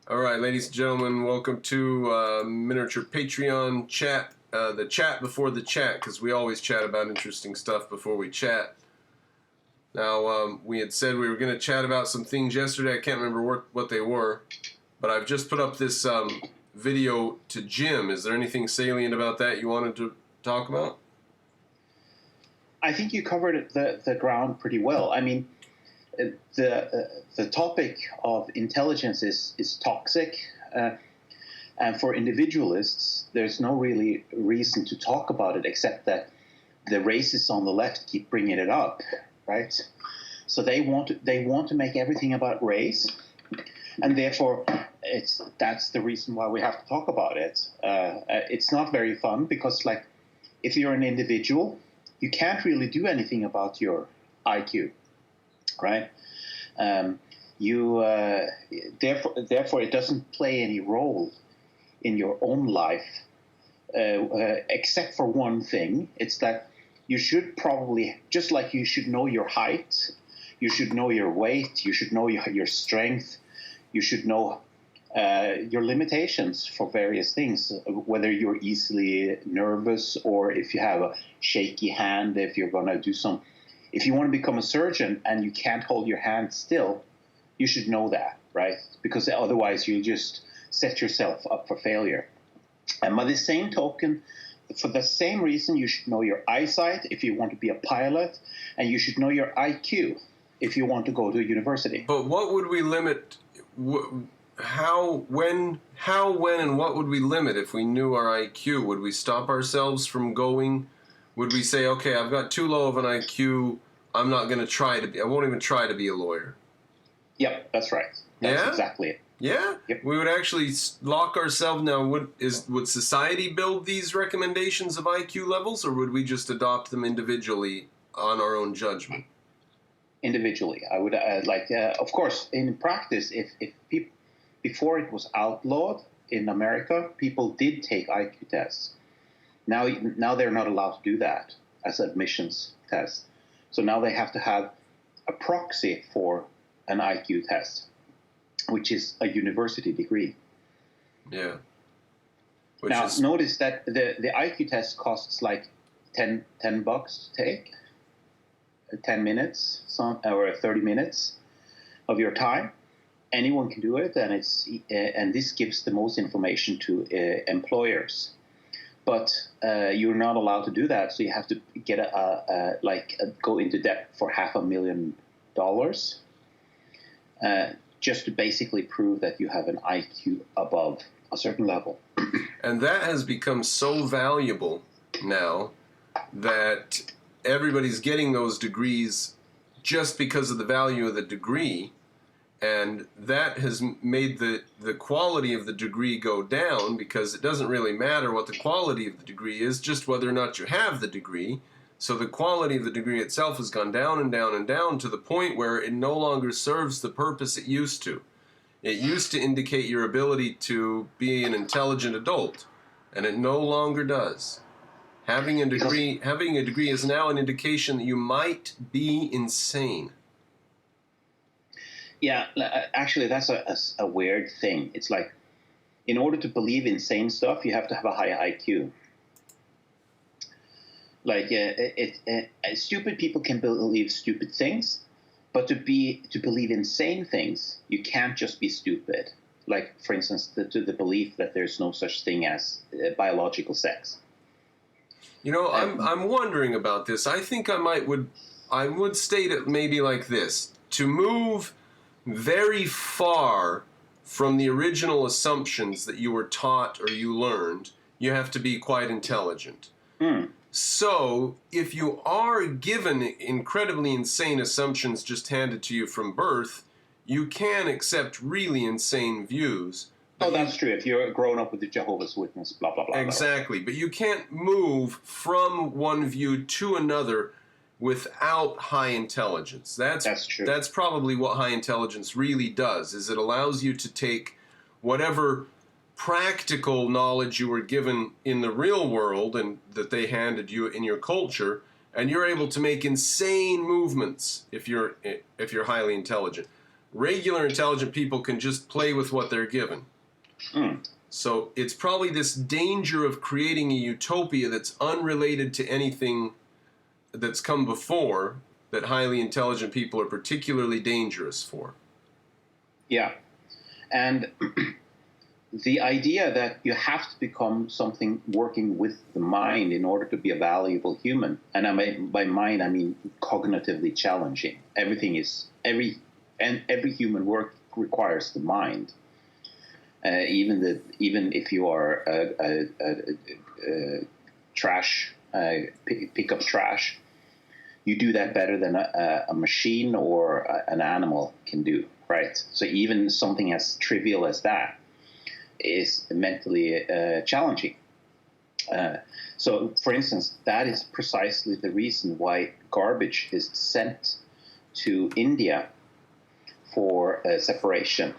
All right, ladies and gentlemen, welcome to Miniature Patreon Chat, the chat before the chat, because we always chat about interesting stuff before we chat. Now, we had said we were going to chat about some things yesterday. I can't remember what they were, but I've just put up this video to Jim. Is there anything salient about that you wanted to talk about? I think you covered the ground pretty well. I mean, the topic of intelligence is toxic, and for individualists, there's no really reason to talk about it except that the racists on the left keep bringing it up, right? So they want to make everything about race, and therefore that's the reason why we have to talk about it. It's not very fun because, like, if you're an individual, you can't really do anything about your IQ. Right, therefore it doesn't play any role in your own life, except for one thing. It's that you should probably, just like you should know your height, you should know your weight, you should know your strength, you should know your limitations for various things, whether you're easily nervous or if you have a shaky hand, if you're going to do some. If you want to become a surgeon and you can't hold your hand still, you should know that, right? Because otherwise you'll just set yourself up for failure. And by the same token, for the same reason, you should know your eyesight if you want to be a pilot, and you should know your IQ if you want to go to university. But what would we limit? How, when, and what would we limit if we knew our IQ? Would we stop ourselves from going? Would we say, okay, I've got too low of an IQ, I'm not going to try to be, I won't even try to be a lawyer? Yep, that's right. That's exactly it. Yeah? Yep. We would actually lock ourselves. Now, would society build these recommendations of IQ levels, or would we just adopt them individually on our own judgment? Individually. I would, of course, in practice, if people, before it was outlawed in America, people did take IQ tests. Now they're not allowed to do that as admissions test. So now they have to have a proxy for an IQ test, which is a university degree. Yeah. Notice that the IQ test costs like $10 to take, 10 minutes or 30 minutes of your time. Anyone can do it, and this gives the most information to employers. But you're not allowed to do that, so you have to get go into debt for $500,000 just to basically prove that you have an IQ above a certain level. And that has become so valuable now that everybody's getting those degrees just because of the value of the degree. And that has made the quality of the degree go down, because it doesn't really matter what the quality of the degree is, just whether or not you have the degree. So the quality of the degree itself has gone down and down and down to the point where it no longer serves the purpose it used to. It used to indicate your ability to be an intelligent adult, and it no longer does. Having a degree is now an indication that you might be insane. Yeah, actually, that's a weird thing. It's like, in order to believe insane stuff, you have to have a high IQ. Like, stupid people can believe stupid things, but to believe insane things, you can't just be stupid. Like, for instance, the belief that there's no such thing as biological sex. You know, I'm wondering about this. I think I would state it maybe like this: to move very far from the original assumptions that you were taught or you learned, you have to be quite intelligent. So if you are given incredibly insane assumptions just handed to you from birth, you can accept really insane views. Oh, that's true. If you're grown up with the Jehovah's Witness, blah, blah, blah. Exactly. But you can't move from one view to another without high intelligence. That's true. That's probably what high intelligence really does, is it allows you to take whatever practical knowledge you were given in the real world and that they handed you in your culture, and you're able to make insane movements if you're highly intelligent. regular intelligent people can just play with what they're given. So it's probably this danger of creating a utopia that's unrelated to anything that's come before that highly intelligent people are particularly dangerous for. Yeah. And the idea that you have to become something working with the mind in order to be a valuable human, and by mind I mean cognitively challenging. Every human work requires the mind. Even if you are pick up trash, you do that better than a machine or an animal can do, right? So even something as trivial as that is mentally challenging. So, for instance, that is precisely the reason why garbage is sent to India for separation,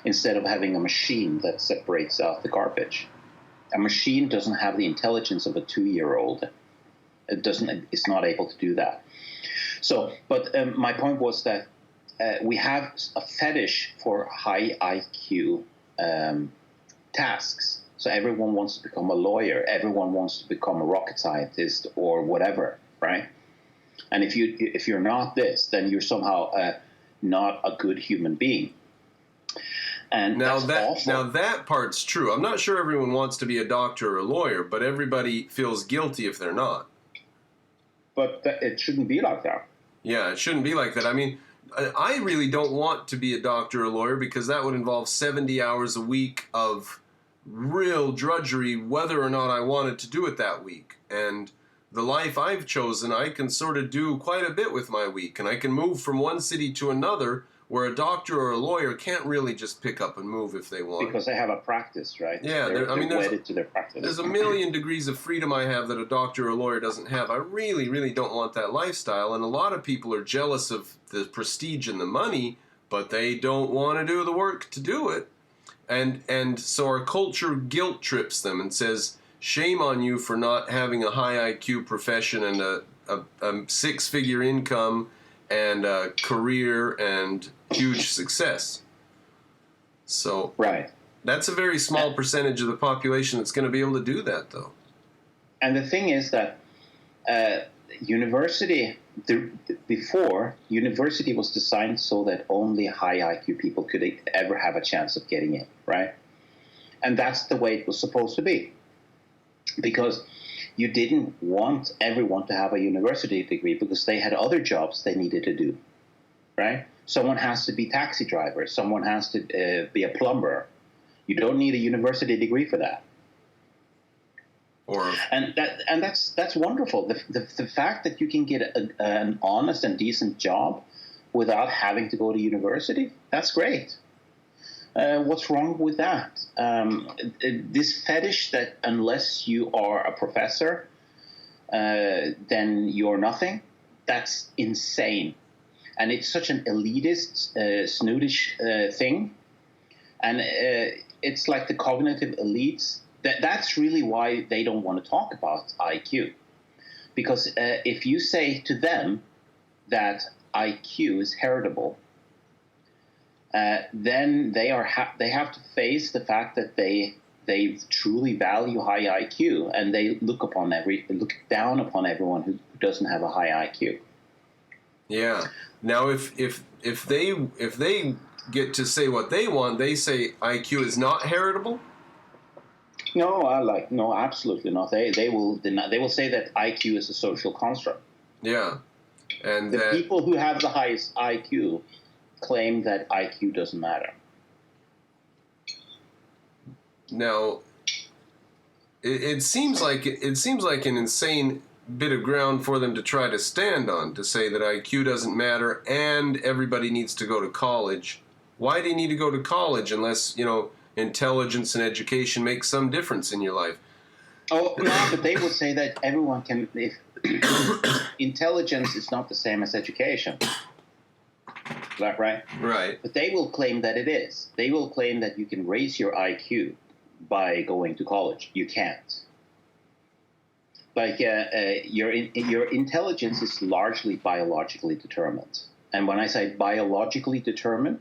instead of having a machine that separates out the garbage. A machine doesn't have the intelligence of a 2-year-old. It's not able to do that. So, but my point was that we have a fetish for high IQ tasks. So everyone wants to become a lawyer. Everyone wants to become a rocket scientist or whatever, right? And if you're not this, then you're somehow not a good human being. And now awful. that part's true. I'm not sure everyone wants to be a doctor or a lawyer, but everybody feels guilty if they're not. But it shouldn't be like that. Yeah, it shouldn't be like that. I mean, I really don't want to be a doctor or a lawyer because that would involve 70 hours a week of real drudgery, whether or not I wanted to do it that week. And the life I've chosen, I can sort of do quite a bit with my week, and I can move from one city to another where a doctor or a lawyer can't really just pick up and move if they want. Because they have a practice, right? Yeah, they're wedded to their practice. There's a million degrees of freedom I have that a doctor or a lawyer doesn't have. I really, really don't want that lifestyle, and a lot of people are jealous of the prestige and the money, but they don't want to do the work to do it. And so our culture guilt trips them and says, shame on you for not having a high IQ profession and a 6-figure income and a career and huge success. So right. That's a very small percentage of the population that's going to be able to do that, though. And the thing is that before, university was designed so that only high IQ people could ever have a chance of getting in, right? And that's the way it was supposed to be. Because you didn't want everyone to have a university degree because they had other jobs they needed to do, right? Someone has to be taxi driver. Someone has to be a plumber. You don't need a university degree for that. And that's wonderful. The fact that you can get an honest and decent job without having to go to university, that's great. What's wrong with that? This fetish that unless you are a professor, then you're nothing, that's insane. And it's such an elitist, snootish thing. And it's like the cognitive elites. That's really why they don't want to talk about IQ. Because if you say to them that IQ is heritable, then they have to face the fact that they truly value high IQ, and they look down upon everyone who doesn't have a high IQ. Yeah. Now, if they get to say what they want, they say IQ is not heritable. No, absolutely not. They will say that IQ is a social construct. Yeah, and the people who have the highest IQ claim that IQ doesn't matter. Now, it seems like an insane bit of ground for them to try to stand on, to say that IQ doesn't matter and everybody needs to go to college. Why do you need to go to college unless, intelligence and education make some difference in your life? Oh, no, but they would say that everyone can, if intelligence is not the same as education. Is that right? Right. But they will claim that it is. They will claim that you can raise your IQ by going to college. You can't. Like your intelligence is largely biologically determined. And when I say biologically determined,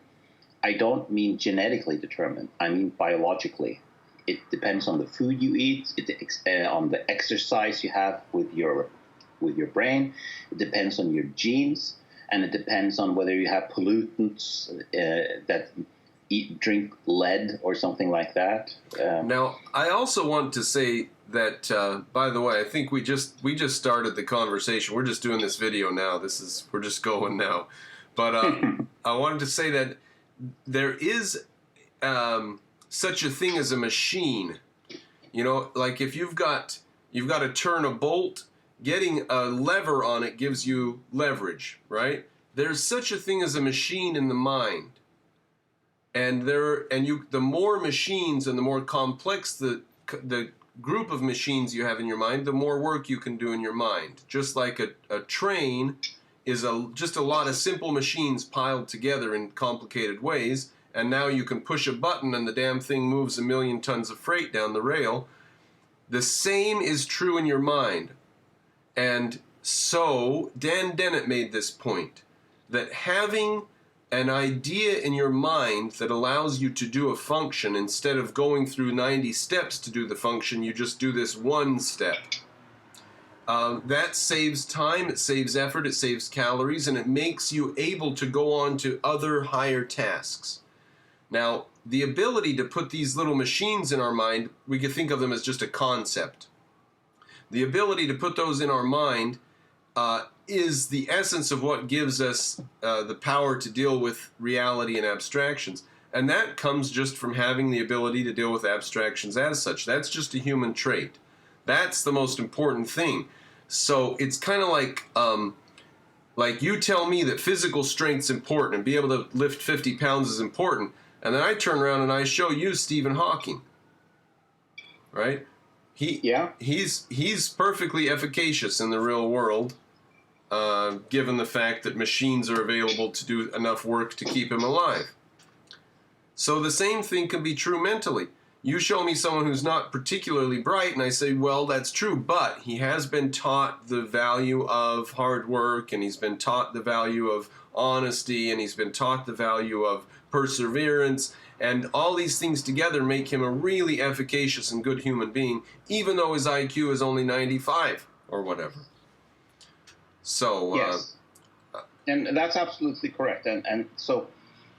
I don't mean genetically determined. I mean biologically. It depends on the food you eat, on the exercise you have with your brain. It depends on your genes, and it depends on whether you have pollutants that drink lead or something like that. Now, I also want to say that, by the way, I think we just started the conversation. We're just doing this video now. We're just going now. But I wanted to say that there is such a thing as a machine. You know, like if you've got to turn a bolt, getting a lever on it gives you leverage, right? There's such a thing as a machine in the mind. And the more machines and the more complex the group of machines you have in your mind, the more work you can do in your mind. Just like a train is just a lot of simple machines piled together in complicated ways, and now you can push a button and the damn thing moves 1 million tons of freight down the rail. The same is true in your mind. And so Dan Dennett made this point, that having an idea in your mind that allows you to do a function, instead of going through 90 steps to do the function, you just do this one step. That saves time, it saves effort, it saves calories, and it makes you able to go on to other higher tasks. Now, the ability to put these little machines in our mind, we could think of them as just a concept. The ability to put those in our mind is the essence of what gives us the power to deal with reality and abstractions. And that comes just from having the ability to deal with abstractions as such. That's just a human trait. That's the most important thing. So it's kind of like you tell me that physical strength's important and be able to lift 50 pounds is important, and then I turn around and I show you Stephen Hawking, right? He's perfectly efficacious in the real world, given the fact that machines are available to do enough work to keep him alive. So the same thing can be true mentally. You show me someone who's not particularly bright, and I say, well, that's true, but he has been taught the value of hard work, and he's been taught the value of honesty, and he's been taught the value of perseverance, and all these things together make him a really efficacious and good human being, even though his IQ is only 95 or whatever. So yes, and that's absolutely correct. And so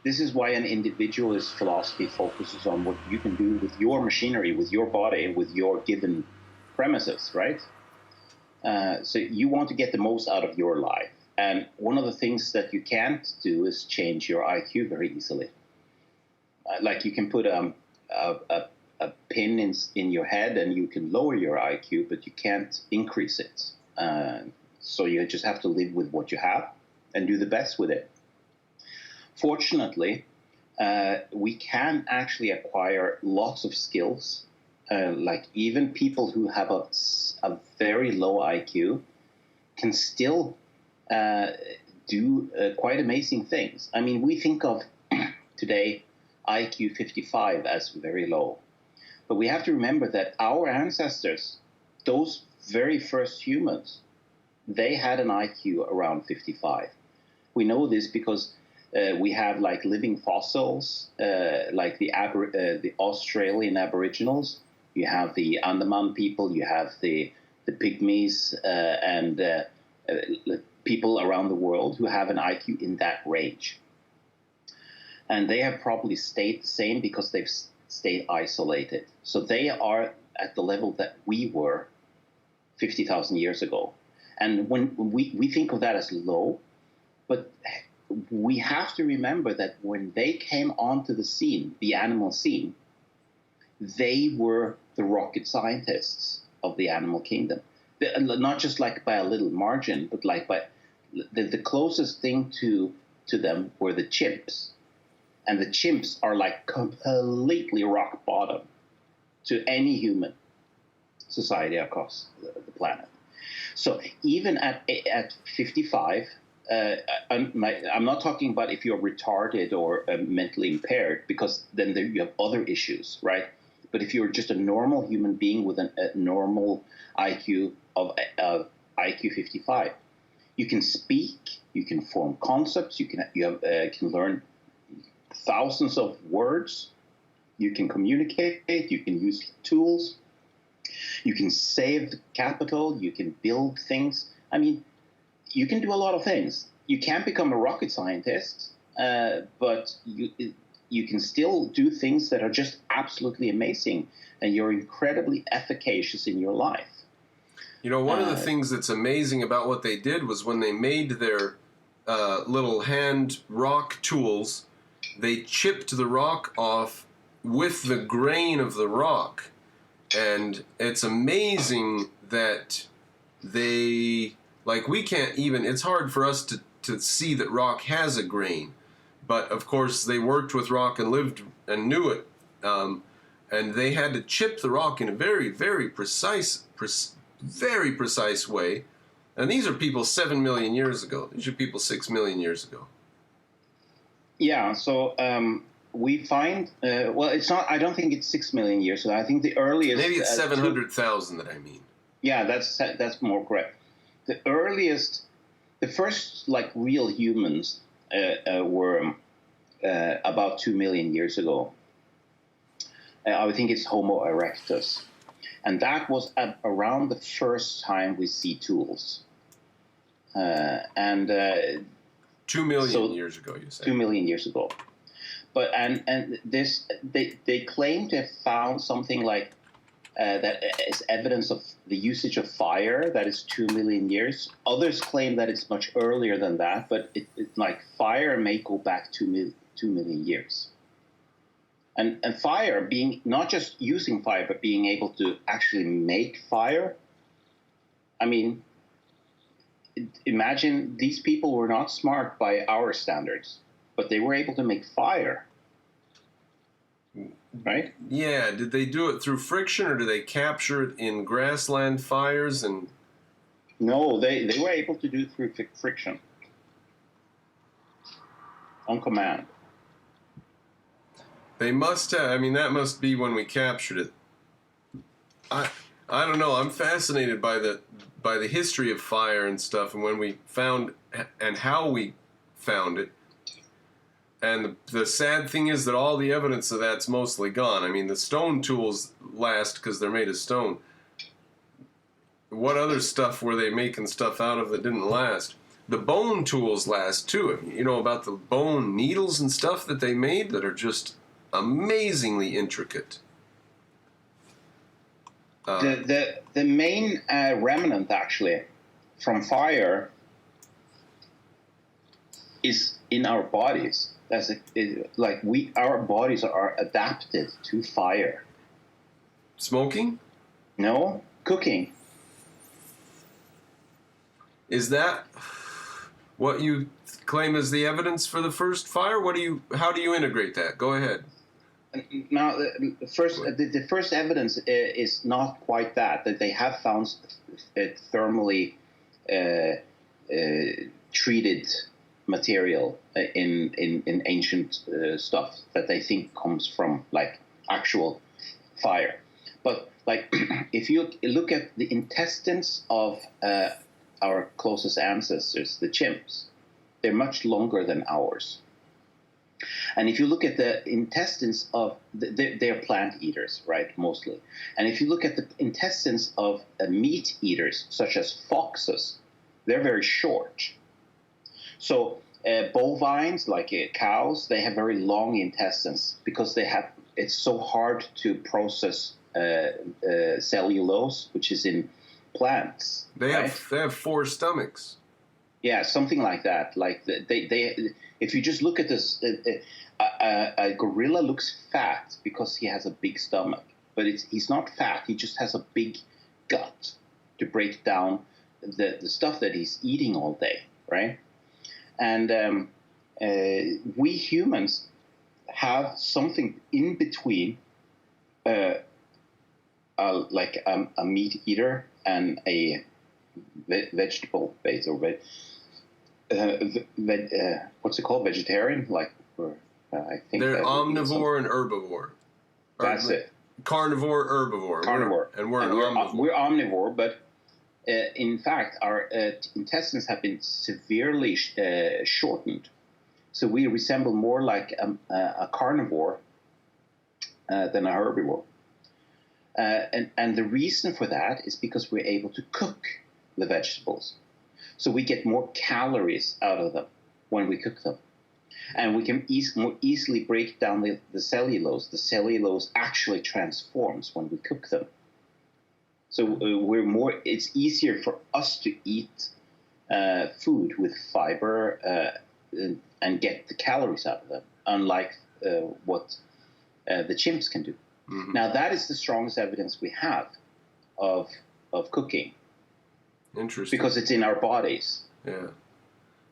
this is why an individualist philosophy focuses on what you can do with your machinery, with your body, with your given premises, right? So you want to get the most out of your life. And one of the things that you can't do is change your IQ very easily. Like you can put a pin in your head and you can lower your IQ, but you can't increase it. So you just have to live with what you have and do the best with it. Fortunately, we can actually acquire lots of skills. Like even people who have a very low IQ can still do quite amazing things. I mean, we think of today IQ 55 as very low. But we have to remember that our ancestors, those very first humans, they had an IQ around 55. We know this because we have like living fossils, like the Australian Aboriginals. You have the Andaman people, you have the Pygmies, and people around the world who have an IQ in that range. And they have probably stayed the same because they've stayed isolated. So they are at the level that we were 50,000 years ago. And when we think of that as low, but we have to remember that when they came onto the scene, the animal scene, they were the rocket scientists of the animal kingdom. Not just like by a little margin, but like by the closest thing to them were the chimps. And the chimps are like completely rock bottom to any human society across the planet. So even at 55, I'm not talking about if you're retarded or mentally impaired, because then you have other issues, right? But if you're just a normal human being with a normal IQ of IQ 55, you can speak, You can form concepts. You can learn thousands of words. You can communicate. You can use tools. You can save capital. You can build things. I mean, you can do a lot of things. You can't become a rocket scientist, but you can still do things that are just absolutely amazing, and you're incredibly efficacious in your life. You know, one of the things that's amazing about what they did was when they made their little hand rock tools, they chipped the rock off with the grain of the rock. And it's amazing that they, like, we can't even, it's hard for us to see that rock has a grain. But, of course, they worked with rock and lived and knew it. And they had to chip the rock in a very, very precise way. And these are people 7 million years ago. These are people 6 million years ago. Yeah, so we find, it's not, I don't think it's 6 million years ago. I think the earliest... Maybe it's 700,000 that I mean. Yeah, that's more correct. The first, like, real humans were about 2 million years ago. I think it's Homo erectus. And that was around the first time we see tools. 2 million years ago, you say? 2 million years ago. But and this they claim to have found something like that is evidence of the usage of fire. That is 2 million years. Others claim that it's much earlier than that, but it's like fire may go back 2 million years. And fire, being not just using fire, but being able to actually make fire. I mean, imagine these people were not smart by our standards, but they were able to make fire. Right? Yeah. Did they do it through friction, or did they capture it in grassland fires? And no, they were able to do it through friction on command. They must have. I mean, that must be when we captured it. I don't know. I'm fascinated by the history of fire and stuff, and when we found and how we found it. And the sad thing is that all the evidence of that's mostly gone. I mean, the stone tools last because they're made of stone. What other stuff were they making stuff out of that didn't last? The bone tools last too. You know about the bone needles and stuff that they made that are just amazingly intricate. The main remnant actually from fire is in our bodies. Our bodies are adapted to fire. Smoking? No, cooking. Is that what you claim as the evidence for the first fire? How do you integrate that? Go ahead. Now, the first evidence is not quite that they have found thermally treated material in ancient stuff that they think comes from like actual fire. But like if you look at the intestines of our closest ancestors, the chimps, they're much longer than ours. And if you look at the intestines of, they're plant eaters, right, mostly. And if you look at the intestines of meat eaters, such as foxes, they're very short. So bovines, like cows, they have very long intestines because it's so hard to process cellulose, which is in plants. They have 4 stomachs. Yeah, something like that. Like they if you just look at this, a gorilla looks fat because he has a big stomach, but he's not fat. He just has a big gut to break down the stuff that he's eating all day, right? And we humans have something in between, like a meat eater and a vegetable base or what's it called? Vegetarian? Like, I think they're omnivore and herbivore. That's it. Carnivore, herbivore. Carnivore. We're omnivore. We're omnivore, but In fact, our intestines have been severely shortened. So we resemble more like a carnivore than a herbivore. And the reason for that is because we're able to cook the vegetables. So we get more calories out of them when we cook them. And we can more easily break down the cellulose. The cellulose actually transforms when we cook them. So it's easier for us to eat food with fiber and get the calories out of them, unlike what the chimps can do. Mm-hmm. Now, that is the strongest evidence we have of cooking. Interesting. Because it's in our bodies.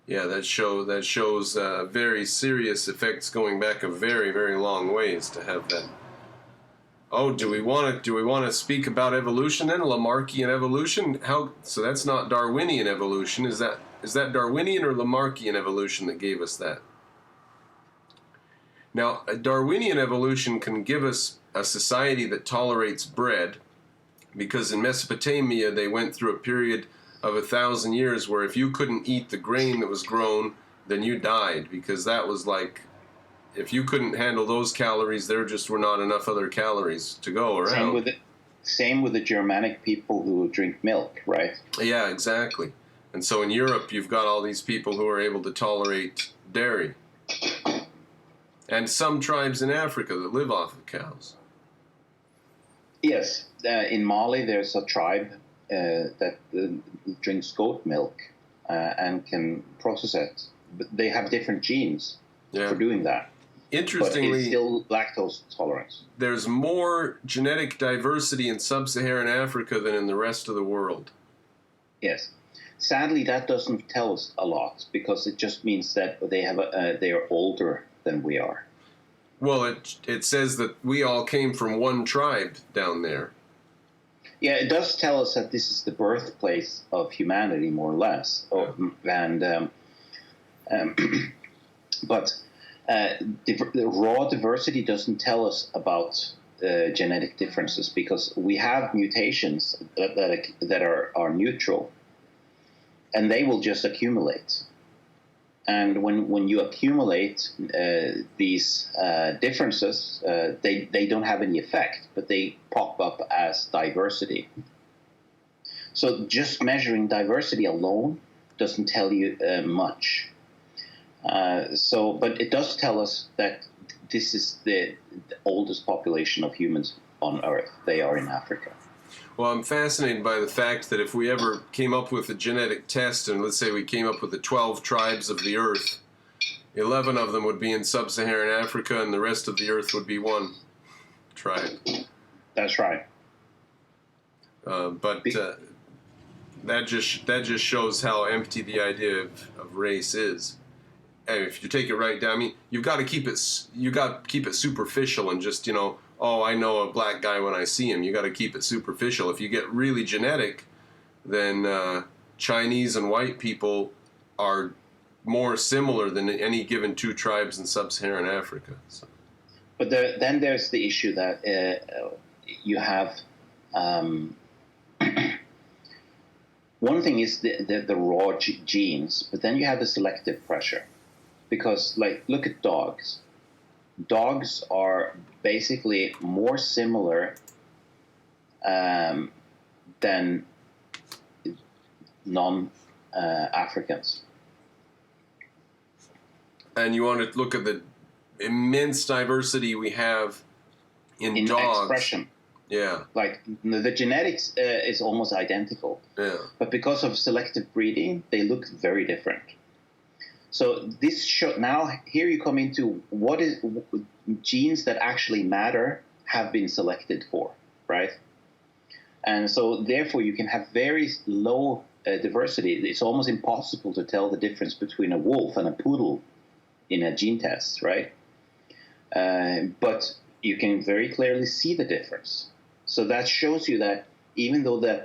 Yeah, that shows very serious effects going back a very, very long ways to have that. Oh, do we want to speak about evolution then? Lamarckian evolution? So that's not Darwinian evolution. Is that Darwinian or Lamarckian evolution that gave us that? Now, a Darwinian evolution can give us a society that tolerates bread, because in Mesopotamia they went through a period of 1,000 years where if you couldn't eat the grain that was grown, then you died, because that was like, if you couldn't handle those calories, there just were not enough other calories to go around. Same with the Germanic people who drink milk, right? Yeah, exactly. And so in Europe, you've got all these people who are able to tolerate dairy. And some tribes in Africa that live off of cows. Yes. In Mali, there's a tribe that drinks goat milk and can process it. But they have different genes for doing that. Interestingly, but it's still lactose tolerance. There's more genetic diversity in sub-Saharan Africa than in the rest of the world. Yes. Sadly, that doesn't tell us a lot, because it just means that they are older than we are. Well, it says that we all came from one tribe down there. Yeah, it does tell us that this is the birthplace of humanity, more or less. But the raw diversity doesn't tell us about genetic differences, because we have mutations that are neutral, and they will just accumulate. And when you accumulate these differences, they don't have any effect, but they pop up as diversity. So just measuring diversity alone doesn't tell you much. But it does tell us that this is the oldest population of humans on Earth. They are in Africa. Well, I'm fascinated by the fact that if we ever came up with a genetic test, and let's say we came up with the 12 tribes of the Earth, 11 of them would be in sub-Saharan Africa, and the rest of the Earth would be one tribe. That's right. But that just shows how empty the idea of race is. And if you take it right down, I mean, you got to keep it superficial and just, oh, I know a black guy when I see him. You got to keep it superficial. If you get really genetic, then Chinese and white people are more similar than any given two tribes in sub-Saharan Africa. So. But then there's the issue that you have. One thing is the raw genes, but then you have the selective pressure, because look at dogs. Dogs are basically more similar than non-Africans. And you want to look at the immense diversity we have in dogs. Expression. Yeah. Like the genetics is almost identical. Yeah. But because of selective breeding, they look very different. So now here you come into what is genes that actually matter have been selected for, right? And so therefore you can have very low diversity. It's almost impossible to tell the difference between a wolf and a poodle in a gene test, right? But you can very clearly see the difference. So that shows you that even though the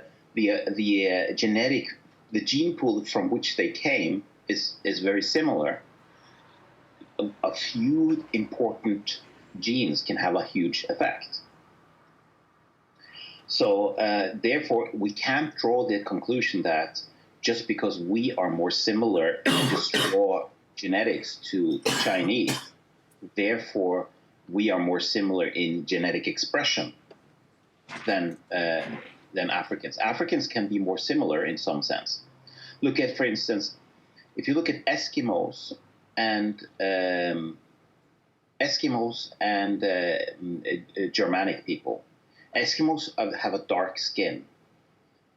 gene pool from which they came is very similar, a few important genes can have a huge effect. So therefore, we can't draw the conclusion that just because we are more similar in just raw genetics to Chinese, therefore we are more similar in genetic expression than Africans. Africans can be more similar in some sense. Look at, for instance, if you look at Eskimos and Germanic people. Eskimos have a dark skin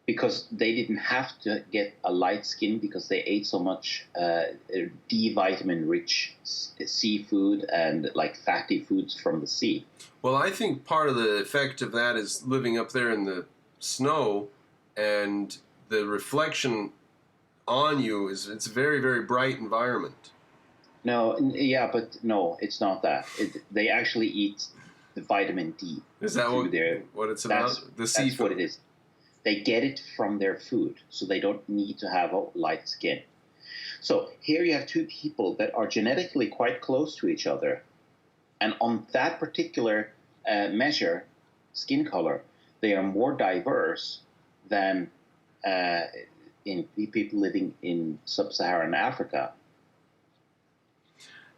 because they didn't have to get a light skin because they ate so much D vitamin rich seafood and like fatty foods from the sea. Well, I think part of the effect of that is living up there in the snow, and the reflection on you it's a very, very bright environment. No, yeah, but no, it's not that. They actually eat the vitamin D. Is that what it's about? That's what it is. They get it from their food, so they don't need to have a light skin. So here you have two people that are genetically quite close to each other, and on that particular measure, skin color, they are more diverse than in people living in sub-Saharan Africa.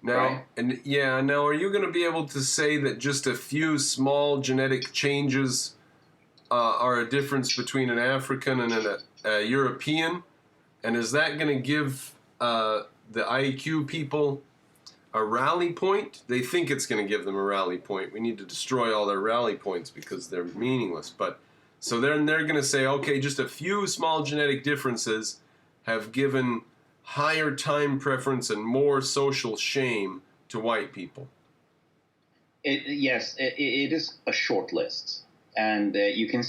Now, right? Now, are you going to be able to say that just a few small genetic changes are a difference between an African and a European? And is that going to give the IQ people a rally point? They think it's going to give them a rally point. We need to destroy all their rally points because they're meaningless. But so then they're going to say, okay, just a few small genetic differences have given higher time preference and more social shame to white people. Yes, it is a short list. And you can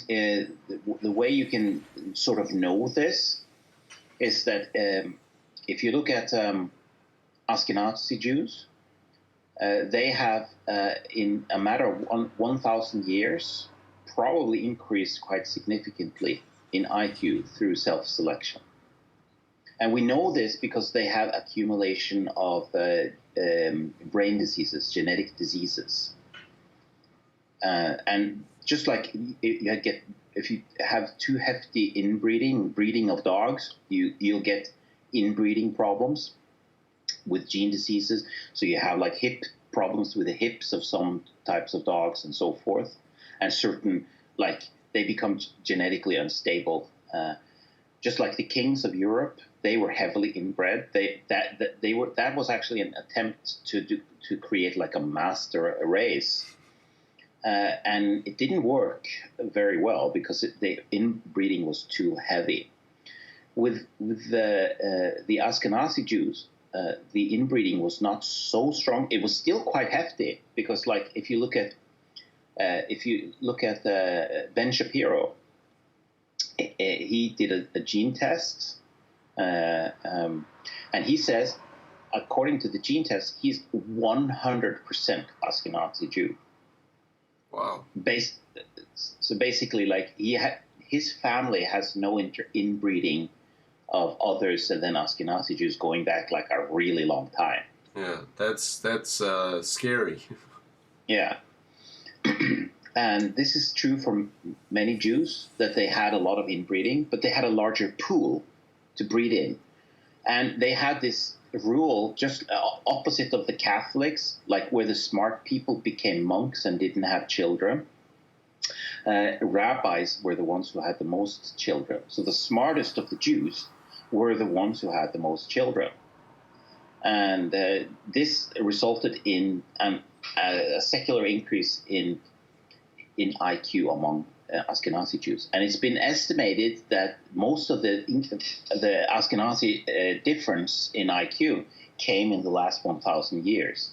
the way you can sort of know this is that if you look at Ashkenazi Jews, they have in a matter of 1,000 years probably increased quite significantly in IQ through self-selection. And we know this because they have accumulation of brain diseases, genetic diseases. And just like if you have too hefty breeding of dogs, you'll get inbreeding problems with gene diseases. So you have like hip problems with the hips of some types of dogs and so forth. And certain, like, they become genetically unstable. Just like the kings of Europe, they were heavily inbred. That was actually an attempt to create like a master race. And it didn't work very well because the inbreeding was too heavy. With the Ashkenazi Jews, the inbreeding was not so strong. It was still quite hefty because, like, if you look at Ben Shapiro, he did a gene test, and he says, according to the gene test, he's 100% Ashkenazi Jew. Wow. So basically, like, his family has no inbreeding of others than Ashkenazi Jews going back like a really long time. Yeah, that's scary. Yeah. And this is true for many Jews, that they had a lot of inbreeding, but they had a larger pool to breed in. And they had this rule just opposite of the Catholics, like where the smart people became monks and didn't have children. Rabbis were the ones who had the most children. So the smartest of the Jews were the ones who had the most children. And this resulted in a secular increase in IQ among Ashkenazi Jews. And it's been estimated that most of the Ashkenazi difference in IQ came in the last 1,000 years.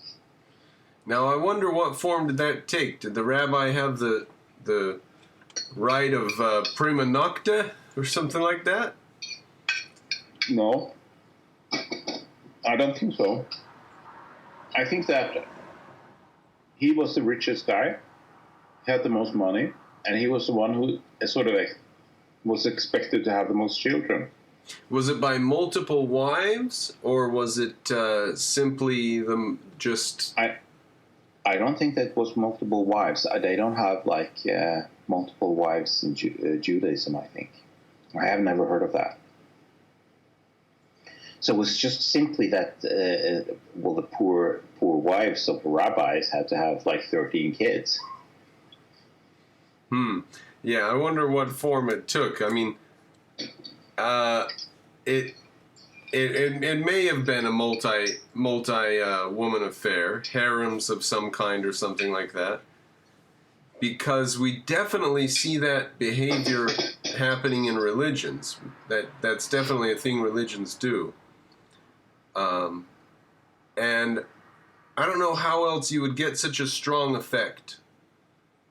Now, I wonder what form did that take? Did the rabbi have the right of prima nocta or something like that? No, I don't think so. I think that he was the richest guy, had the most money, and he was the one who sort of was expected to have the most children. Was it by multiple wives, or was it simply them just... I don't think that was multiple wives. They don't have like multiple wives in Judaism, I think. I have never heard of that. So it was just simply that, the poor wives of rabbis had to have like 13 kids. Yeah, I wonder what form it took. I mean, it may have been a multi woman affair, harems of some kind or something like that, because we definitely see that behavior happening in religions. That's definitely a thing religions do. And I don't know how else you would get such a strong effect.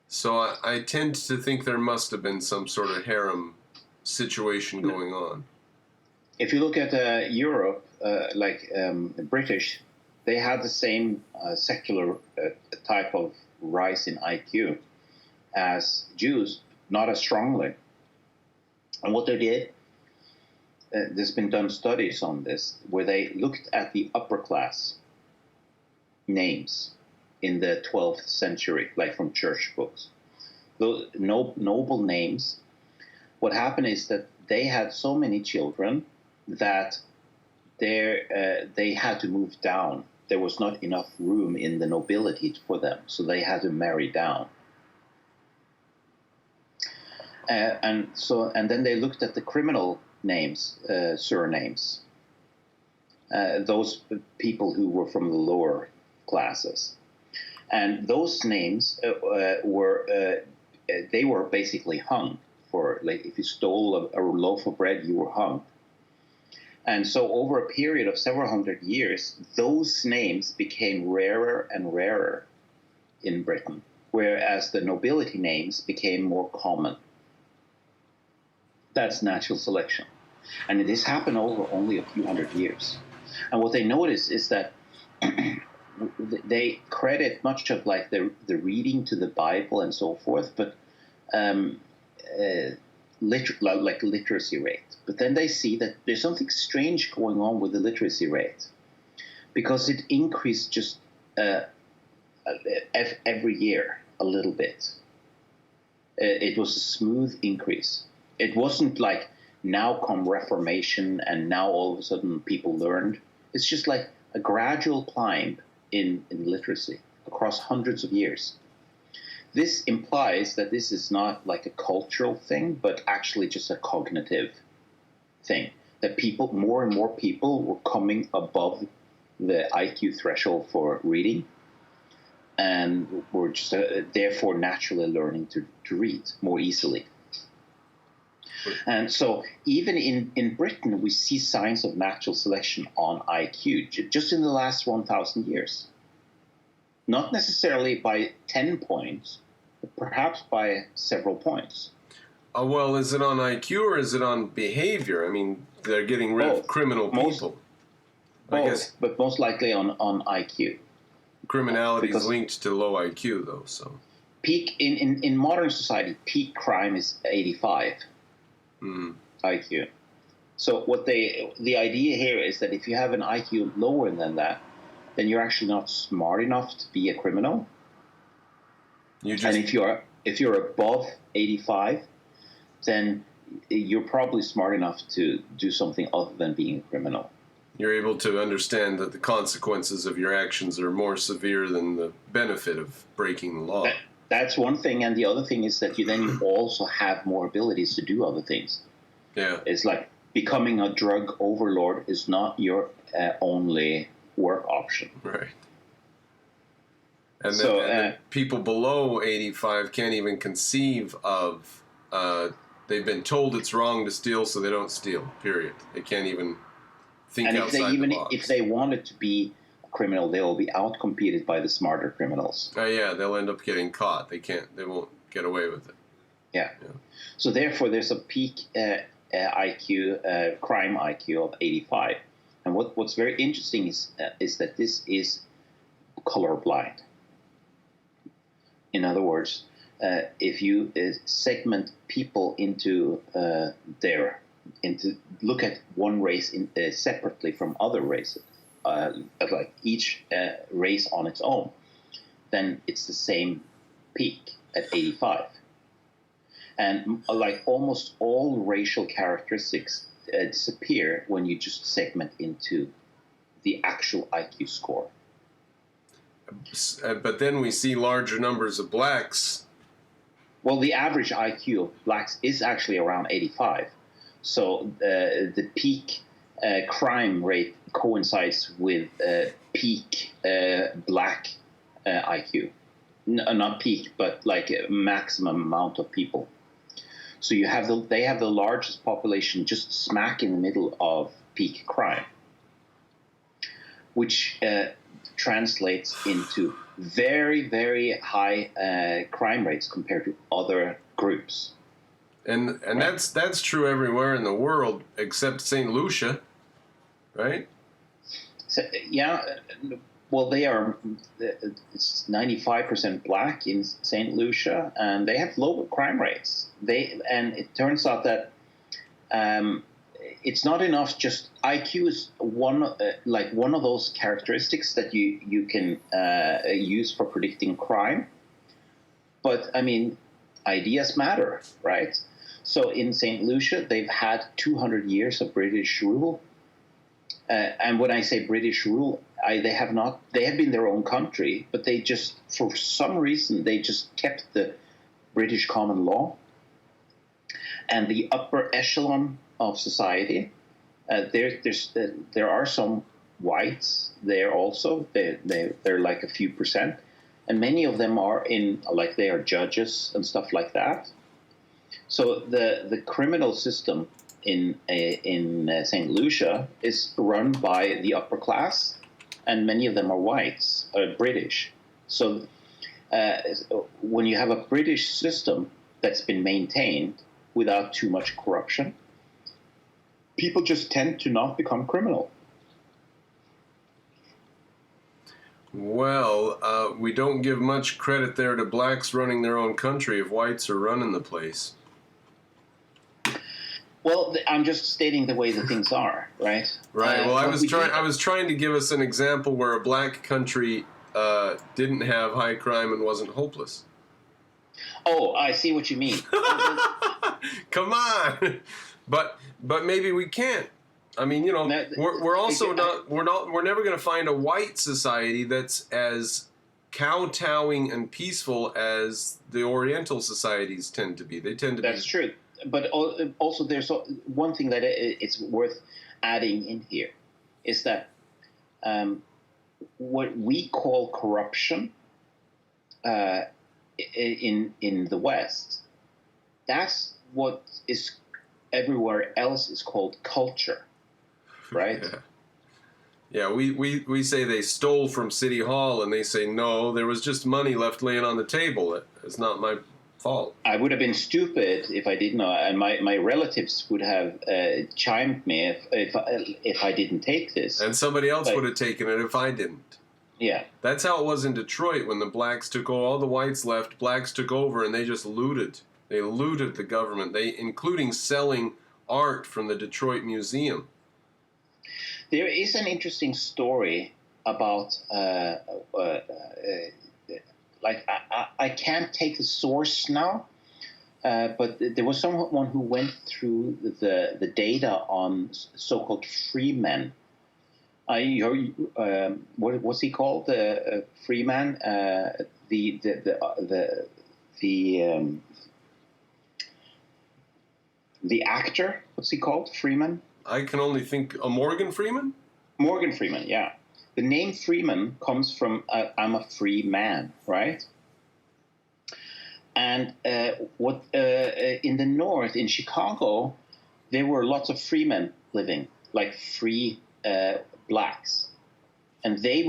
So I tend to think there must have been some sort of harem situation going on. If you look at Europe, the British, they had the same secular type of rise in IQ as Jews, not as strongly. And what they did, there's been done studies on this, where they looked at the upper class names in the 12th century, like from church books. Those noble names, what happened is that they had so many children that they had to move down. There was not enough room in the nobility for them, so they had to marry down. And then they looked at the criminal names, surnames, those people who were from the lower classes, and those names were basically hung for, like, if you stole a loaf of bread, you were hung. And so over a period of several hundred years, those names became rarer and rarer in Britain, whereas the nobility names became more common. That's natural selection. And this happened over only a few hundred years. And what they notice is that they credit much of like the reading to the Bible and so forth, but literacy rate. But then they see that there's something strange going on with the literacy rate, because it increased just every year a little bit. It was a smooth increase. It wasn't like now come Reformation and now all of a sudden people learned. It's just like a gradual climb in literacy across hundreds of years. This implies that this is not like a cultural thing, but actually just a cognitive thing. That more and more people were coming above the IQ threshold for reading, and were just therefore naturally learning to read more easily. And so even in Britain, we see signs of natural selection on IQ just in the last 1,000 years. Not necessarily by 10 points, but perhaps by several points. Well, is it on IQ or is it on behavior? I mean, they're getting rid of criminal people. I guess, but most likely on IQ. Criminality is linked to low IQ, though. So peak in modern society, peak crime is 85 IQ. So the idea here is that if you have an IQ lower than that, then you're actually not smart enough to be a criminal. And if you're above 85, then you're probably smart enough to do something other than being a criminal. You're able to understand that the consequences of your actions are more severe than the benefit of breaking the law. That's one thing, and the other thing is that you also have more abilities to do other things. Yeah, it's like becoming a drug overlord is not your only work option. Right. And then people below 85 can't even conceive of. They've been told it's wrong to steal, so they don't steal. Period. They can't even think outside the box. If they wanted to be a criminal, they will be outcompeted by the smarter criminals. Yeah, they'll end up getting caught. They won't get away with it. Yeah. So therefore, there's a peak IQ, crime IQ of 85. And what's very interesting is that this is colorblind. In other words, if you segment people into look at one race separately from other races, like each race on its own, then it's the same peak at 85. And like almost all racial characteristics disappear when you just segment into the actual IQ score. But then we see larger numbers of blacks. Well, the average IQ of blacks is actually around 85. So the peak crime rate coincides with peak black IQ. Not peak, but like a maximum amount of people. So they have the largest population just smack in the middle of peak crime, which translates into very, very high crime rates compared to other groups. And right. that's true everywhere in the world except St. Lucia, right? So, yeah. Well, it's 95% black in St. Lucia, and they have low crime rates. And it turns out that it's not enough. Just IQ is one of those characteristics that you can use for predicting crime. But I mean, ideas matter, right? So in St. Lucia, they've had 200 years of British rule. And when I say British rule, they have been their own country, but they just, for some reason, they just kept the British common law. And the upper echelon of society, there are some whites there also. They're like a few percent, and many of them are they are judges and stuff like that. So the criminal system in St. Lucia is run by the upper class, and many of them are whites, British. So when you have a British system that's been maintained without too much corruption, people just tend to not become criminal. Well, we don't give much credit there to blacks running their own country if whites are running the place. Well, I'm just stating the way the things are, right? Right. Well, I was trying to give us an example where a black country didn't have high crime and wasn't hopeless. Oh, I see what you mean. Come on, but maybe we can't. I mean, we're also we're never going to find a white society that's as kowtowing and peaceful as the Oriental societies tend to be. They tend to be. That's true. But also, there's one thing that it's worth adding in here is that what we call corruption in the West, that's what is everywhere else is called culture, right? Yeah, we say they stole from City Hall, and they say, no, there was just money left laying on the table. It's not my fault. I would have been stupid if I didn't know, and my relatives would have chimed me if I didn't take this. And somebody else would have taken it if I didn't. Yeah. That's how it was in Detroit when the blacks took over. All the whites left, blacks took over, and they just looted. They looted the government, including selling art from the Detroit Museum. There is an interesting story about, I can't take the source now, but there was someone who went through the data on so-called free men. What's he called? The free man? The actor? What's he called? Freeman? I can only think Morgan Freeman? Morgan Freeman, yeah. The name Freeman comes from I'm a free man, right? And in the north, in Chicago, there were lots of free men living, like free blacks. And they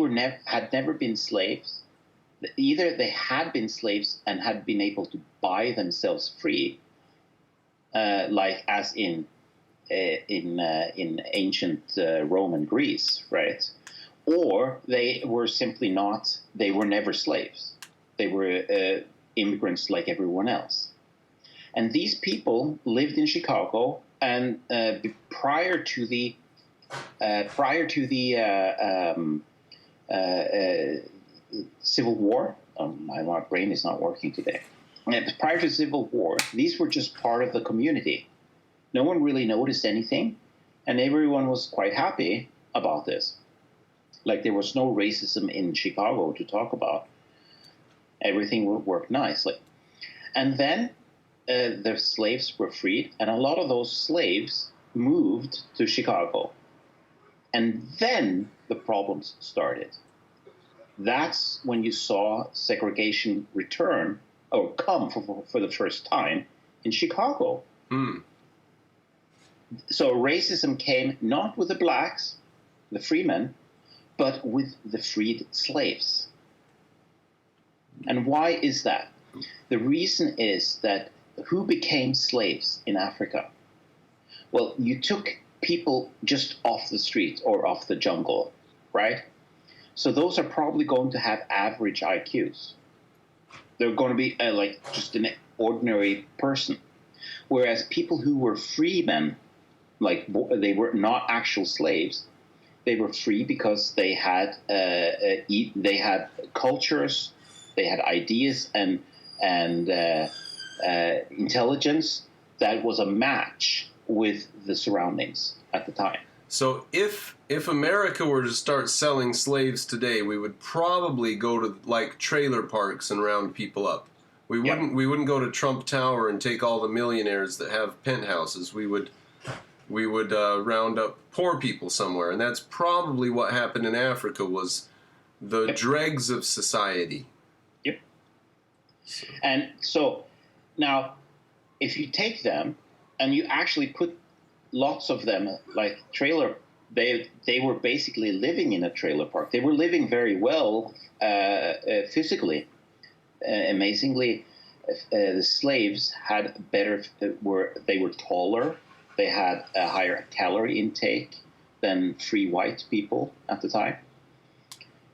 had never been slaves. Either they had been slaves and had been able to buy themselves free, like as in ancient Roman Greece, right? Or they were simply not, they were never slaves. They were immigrants like everyone else. And these people lived in Chicago, and prior to the Civil War, My brain is not working today. And prior to the Civil War, these were just part of the community. No one really noticed anything, and everyone was quite happy about this. Like, there was no racism in Chicago to talk about. Everything worked nicely. And then the slaves were freed, and a lot of those slaves moved to Chicago. And then the problems started. That's when you saw segregation return or come for the first time in Chicago. So racism came not with the blacks, the freemen, but with the freed slaves. And why is that? The reason is that who became slaves in Africa? Well, you took people just off the street or off the jungle, right? So those are probably going to have average IQs. They're going to be like just an ordinary person. Whereas people who were freemen, like they were not actual slaves, they were free because they had cultures, they had ideas and intelligence that was a match with the surroundings at the time. So if America were to start selling slaves today, we would probably go to like trailer parks and round people up. We wouldn't go to Trump Tower and take all the millionaires that have penthouses. We would round up poor people somewhere, and that's probably what happened in Africa was the dregs of society. Yep. And so now, if you take them and you actually put lots of them like they were basically living in a trailer park. They were living very well physically. Amazingly, the slaves had they were taller. They had a higher calorie intake than free white people at the time,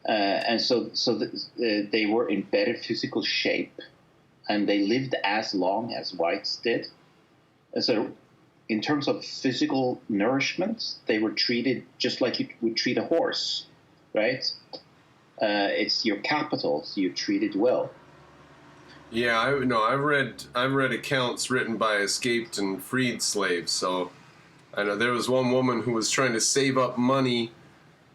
and so they were in better physical shape, and they lived as long as whites did. So, in terms of physical nourishment, they were treated just like you would treat a horse, right? It's your capital, so you treat it well. Yeah, I've read accounts written by escaped and freed slaves. So I know there was one woman who was trying to save up money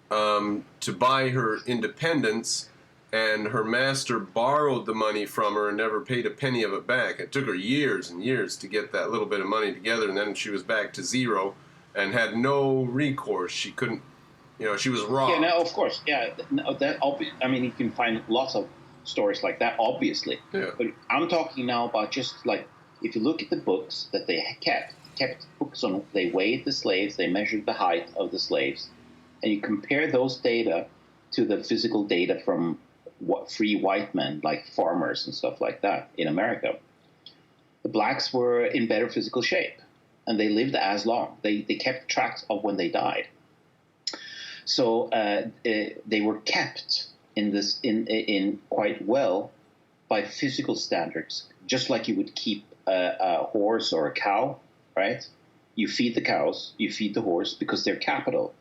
to buy her independence, and her master borrowed the money from her and never paid a penny of it back. It took her years and years to get that little bit of money together, and then she was back to zero and had no recourse. She couldn't, she was robbed. Yeah, no, of course. Yeah, no, I mean, you can find lots of stories like that, obviously. Yeah. But I'm talking now about just like, if you look at the books that they kept books on, they weighed the slaves, they measured the height of the slaves, and you compare those data to the physical data from free white men, like farmers and stuff like that in America. The blacks were in better physical shape, and they lived as long. They kept track of when they died. So they were kept in quite well by physical standards, just like you would keep a horse or a cow, right? You feed the cows, you feed the horse because they're capital.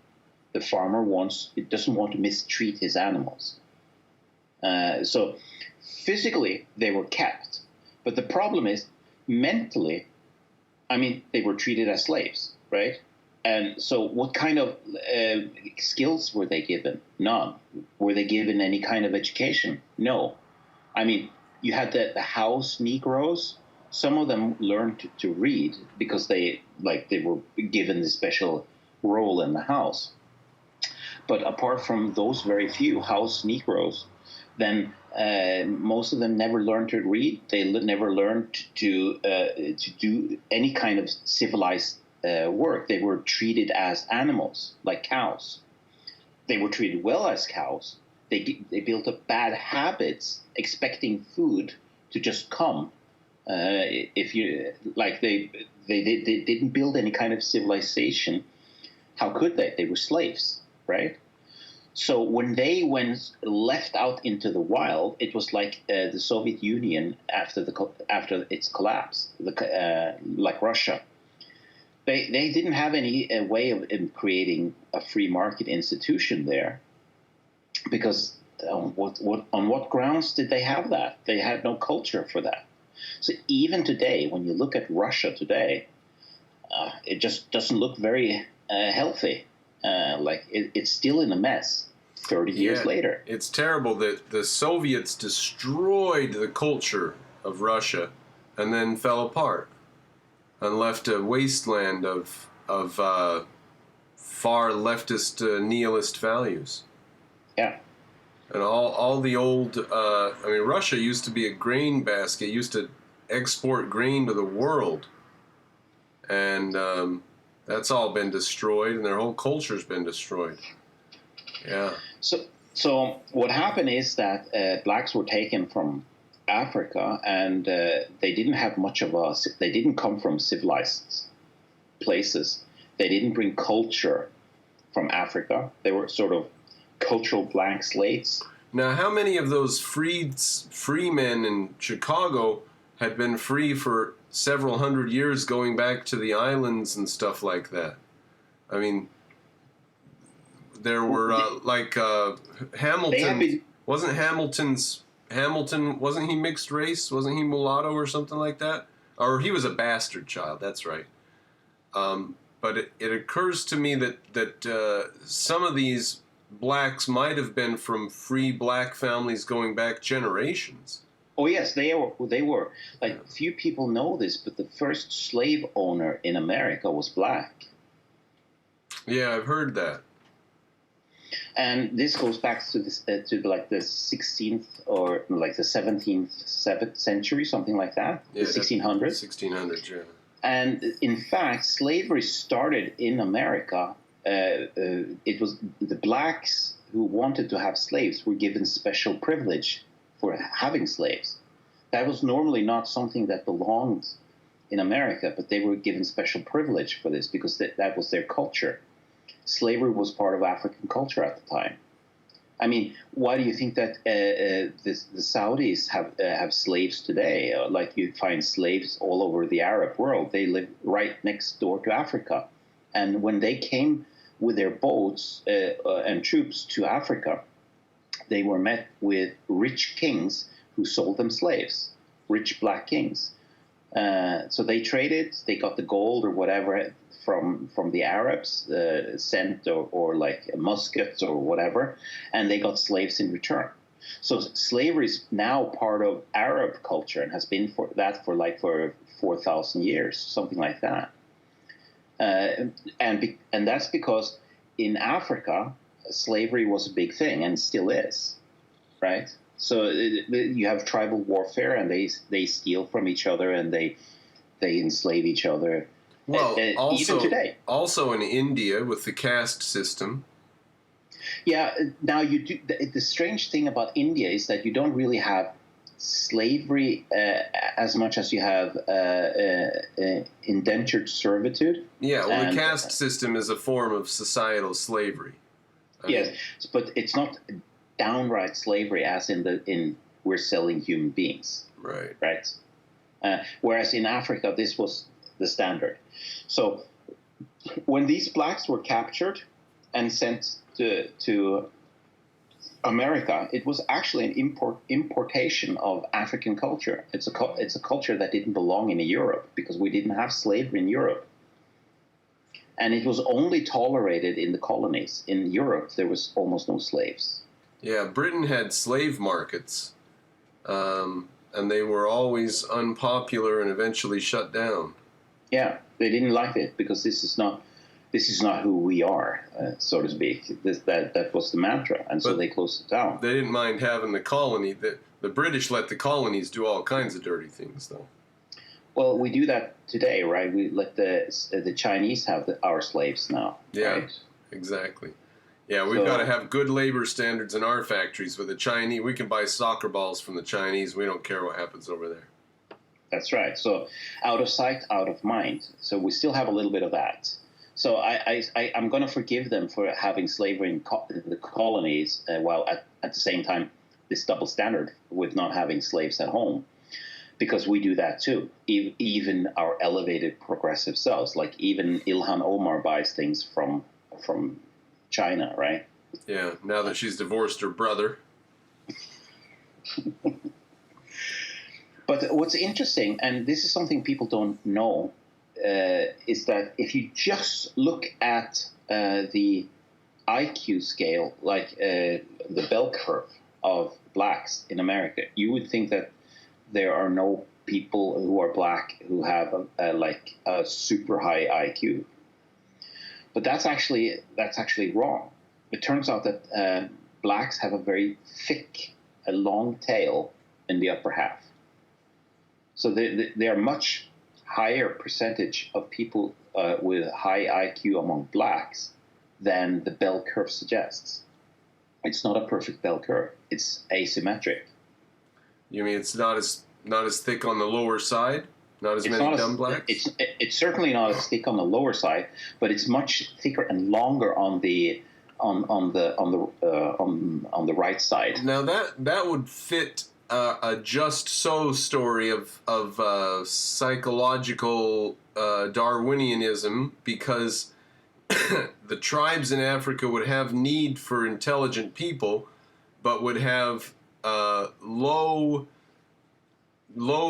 The farmer doesn't want to mistreat his animals. So physically they were kept, but the problem is mentally, I mean, they were treated as slaves, right? And so what kind of skills were they given? None. Were they given any kind of education? No. I mean, you had the house Negroes. Some of them learned to read because they were given the special role in the house. But apart from those very few house Negroes, then most of them never learned to read. They never learned to do any kind of civilized work. They were treated as animals, like cows. They were treated well as cows. They built up bad habits, expecting food to just come. If you like, they didn't build any kind of civilization. How could they? They were slaves, right? So when they went left out into the wild, it was like the Soviet Union after its collapse, like Russia. They didn't have any way of creating a free market institution there, because on what grounds did they have that? They had no culture for that. So even today, when you look at Russia today, it just doesn't look very healthy. It's still in a mess 30 years later. It's terrible that the Soviets destroyed the culture of Russia and then fell apart and left a wasteland of far leftist nihilist values. Yeah. And all the old, Russia used to be a grain basket, used to export grain to the world. And that's all been destroyed, and their whole culture's been destroyed. Yeah. So what happened is that blacks were taken from Africa, and they didn't have much of they didn't come from civilized places. They didn't bring culture from Africa. They were sort of cultural blank slates. Now, how many of those free men in Chicago had been free for several hundred years, going back to the islands and stuff like that? I mean, there were Hamilton. Hamilton wasn't he mixed race? Wasn't he mulatto or something like that? Or he was a bastard child. That's right. But it occurs to me that some of these blacks might have been from free black families going back generations. Oh yes, they were. Like, few people know this, but the first slave owner in America was black. Yeah, I've heard that. And this goes back to the 16th or like the 17th century, something like that. Yeah, the 1600s. 1600s, yeah. And in fact, slavery started in America. It was the blacks who wanted to have slaves were given special privilege for having slaves. That was normally not something that belonged in America, but they were given special privilege for this because that was their culture. Slavery was part of African culture at the time. I mean, why do you think that the Saudis have slaves today? Like, you find slaves all over the Arab world. They live right next door to Africa. And when they came with their boats and troops to Africa, they were met with rich kings who sold them slaves, rich black kings. So they traded, they got the gold or whatever from the Arabs, sent or like muskets or whatever, and they got slaves in return. So slavery is now part of Arab culture and has been for 4,000 years, something like that. And that's because in Africa, slavery was a big thing and still is, right? So you have tribal warfare, and they steal from each other, and they enslave each other. Well, even today. Also in India with the caste system. Yeah. Now you do. The strange thing about India is that you don't really have slavery as much as you have indentured servitude. Yeah. Well, the caste system is a form of societal slavery. Yes, but it's not downright slavery, as in we're selling human beings. Right. Right. Whereas in Africa, this was the standard. So when these blacks were captured and sent to America, it was actually an importation of African culture. It's a culture that didn't belong in Europe because we didn't have slavery in Europe. And it was only tolerated in the colonies. In Europe, there was almost no slaves. Yeah, Britain had slave markets, and they were always unpopular and eventually shut down. Yeah, they didn't like it because this is not who we are, so to speak. That was the mantra, and so they closed it down. They didn't mind having the colony. The British let the colonies do all kinds of dirty things, though. Well, we do that today, right? We let the Chinese have our slaves now. Yeah, right? Exactly. Yeah, we've got to have good labor standards in our factories. With the Chinese, we can buy soccer balls from the Chinese. We don't care what happens over there. That's right. So out of sight, out of mind. So we still have a little bit of that. So I'm going to forgive them for having slavery in the colonies, while at the same time this double standard with not having slaves at home, because we do that too. Even our elevated progressive selves, like even Ilhan Omar buys things from China, right? Yeah. Now that she's divorced her brother. But what's interesting, and this is something people don't know, is that if you just look at the IQ scale, like the bell curve of blacks in America, you would think that there are no people who are black who have a super high IQ. But that's actually wrong. It turns out that blacks have a very thick, a long tail in the upper half. So they are much higher percentage of people with high IQ among blacks than the bell curve suggests. It's not a perfect bell curve. It's asymmetric. You mean it's not as thick on the lower side? Not as many dumb blacks? It's certainly not as thick on the lower side, but it's much thicker and longer on the right side. Now that would fit a just so story of psychological Darwinianism, because the tribes in Africa would have need for intelligent people, but would have low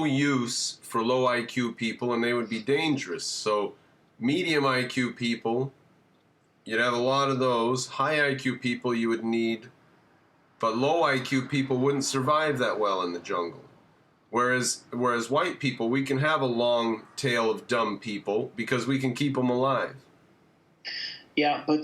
use for low IQ people, and they would be dangerous. So medium IQ people, you'd have a lot of those. High IQ people you would need, but low IQ people wouldn't survive that well in the jungle. Whereas white people, we can have a long tail of dumb people because we can keep them alive. Yeah, but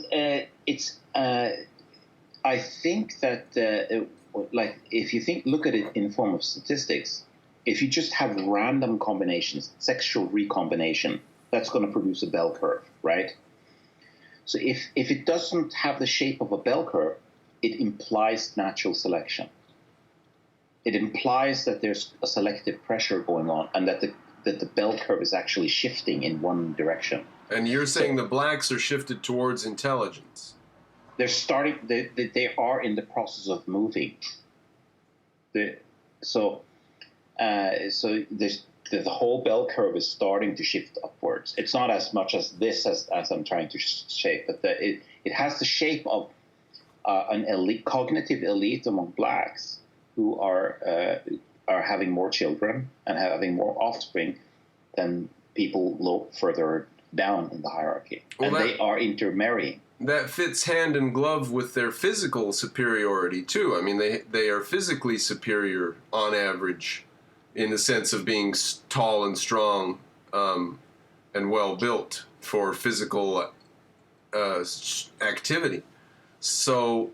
it's. I think that if you look at it in form of statistics, if you just have random combinations, sexual recombination, that's going to produce a bell curve, right? So if it doesn't have the shape of a bell curve, it implies natural selection. It implies that there's a selective pressure going on, and that the bell curve is actually shifting in one direction. And you're saying the blacks are shifted towards intelligence? They're starting. They are in the process of moving. So the whole bell curve is starting to shift upwards. It's not as much as this as I'm trying to shape, but it has the shape of an elite, cognitive elite among blacks who are having more children and having more offspring than people further down in the hierarchy. Well, and they are intermarrying. That fits hand in glove with their physical superiority too. I mean, they are physically superior on average, in the sense of being tall and strong and well built for physical activity. So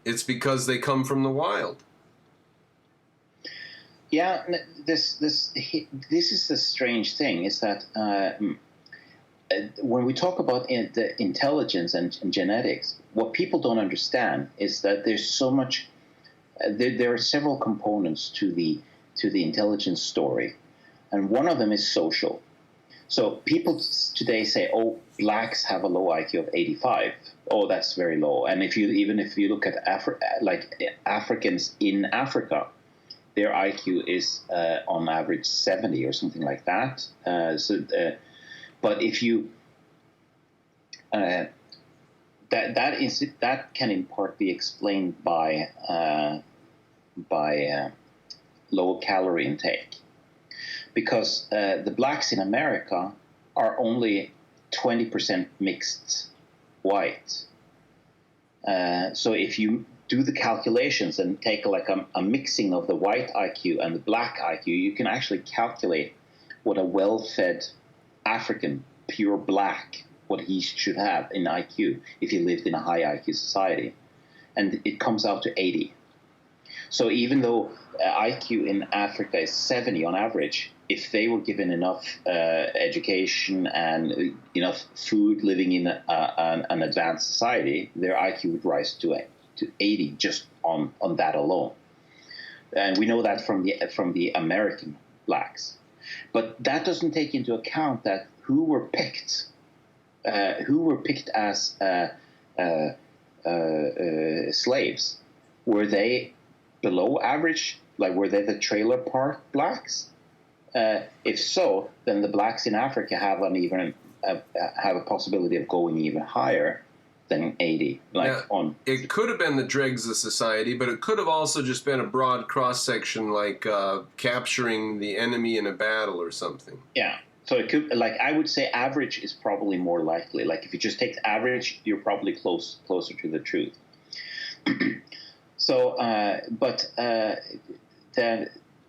it's because they come from the wild. Yeah, this is the strange thing, is that when we talk about the intelligence and genetics, what people don't understand is that there's so much. There are several components to the intelligence story, and one of them is social. So people today say, "Oh, blacks have a low IQ of 85. Oh, that's very low." And if you look at Africans in Africa, their IQ is on average 70 or something like that. But if you that can in part be explained by low calorie intake, because the blacks in America are only 20% mixed white. So if you do the calculations and take a mixing of the white IQ and the black IQ, you can actually calculate what a well-fed African, pure black, what he should have in IQ if he lived in a high IQ society. And it comes out to 80. So even though IQ in Africa is 70 on average, if they were given enough education and enough food living in an advanced society, their IQ would rise to 80 just on that alone. And we know that from the American blacks. But that doesn't take into account that who were picked as slaves. Were they below average? Like, were they the trailer park blacks? If so, then the blacks in Africa have a possibility of going even higher than 80. It could have been the dregs of society, but it could have also just been a broad cross-section, like capturing the enemy in a battle or something. Yeah. So it could, I would say average is probably more likely. Like if you just take the average, you're probably closer to the truth. So,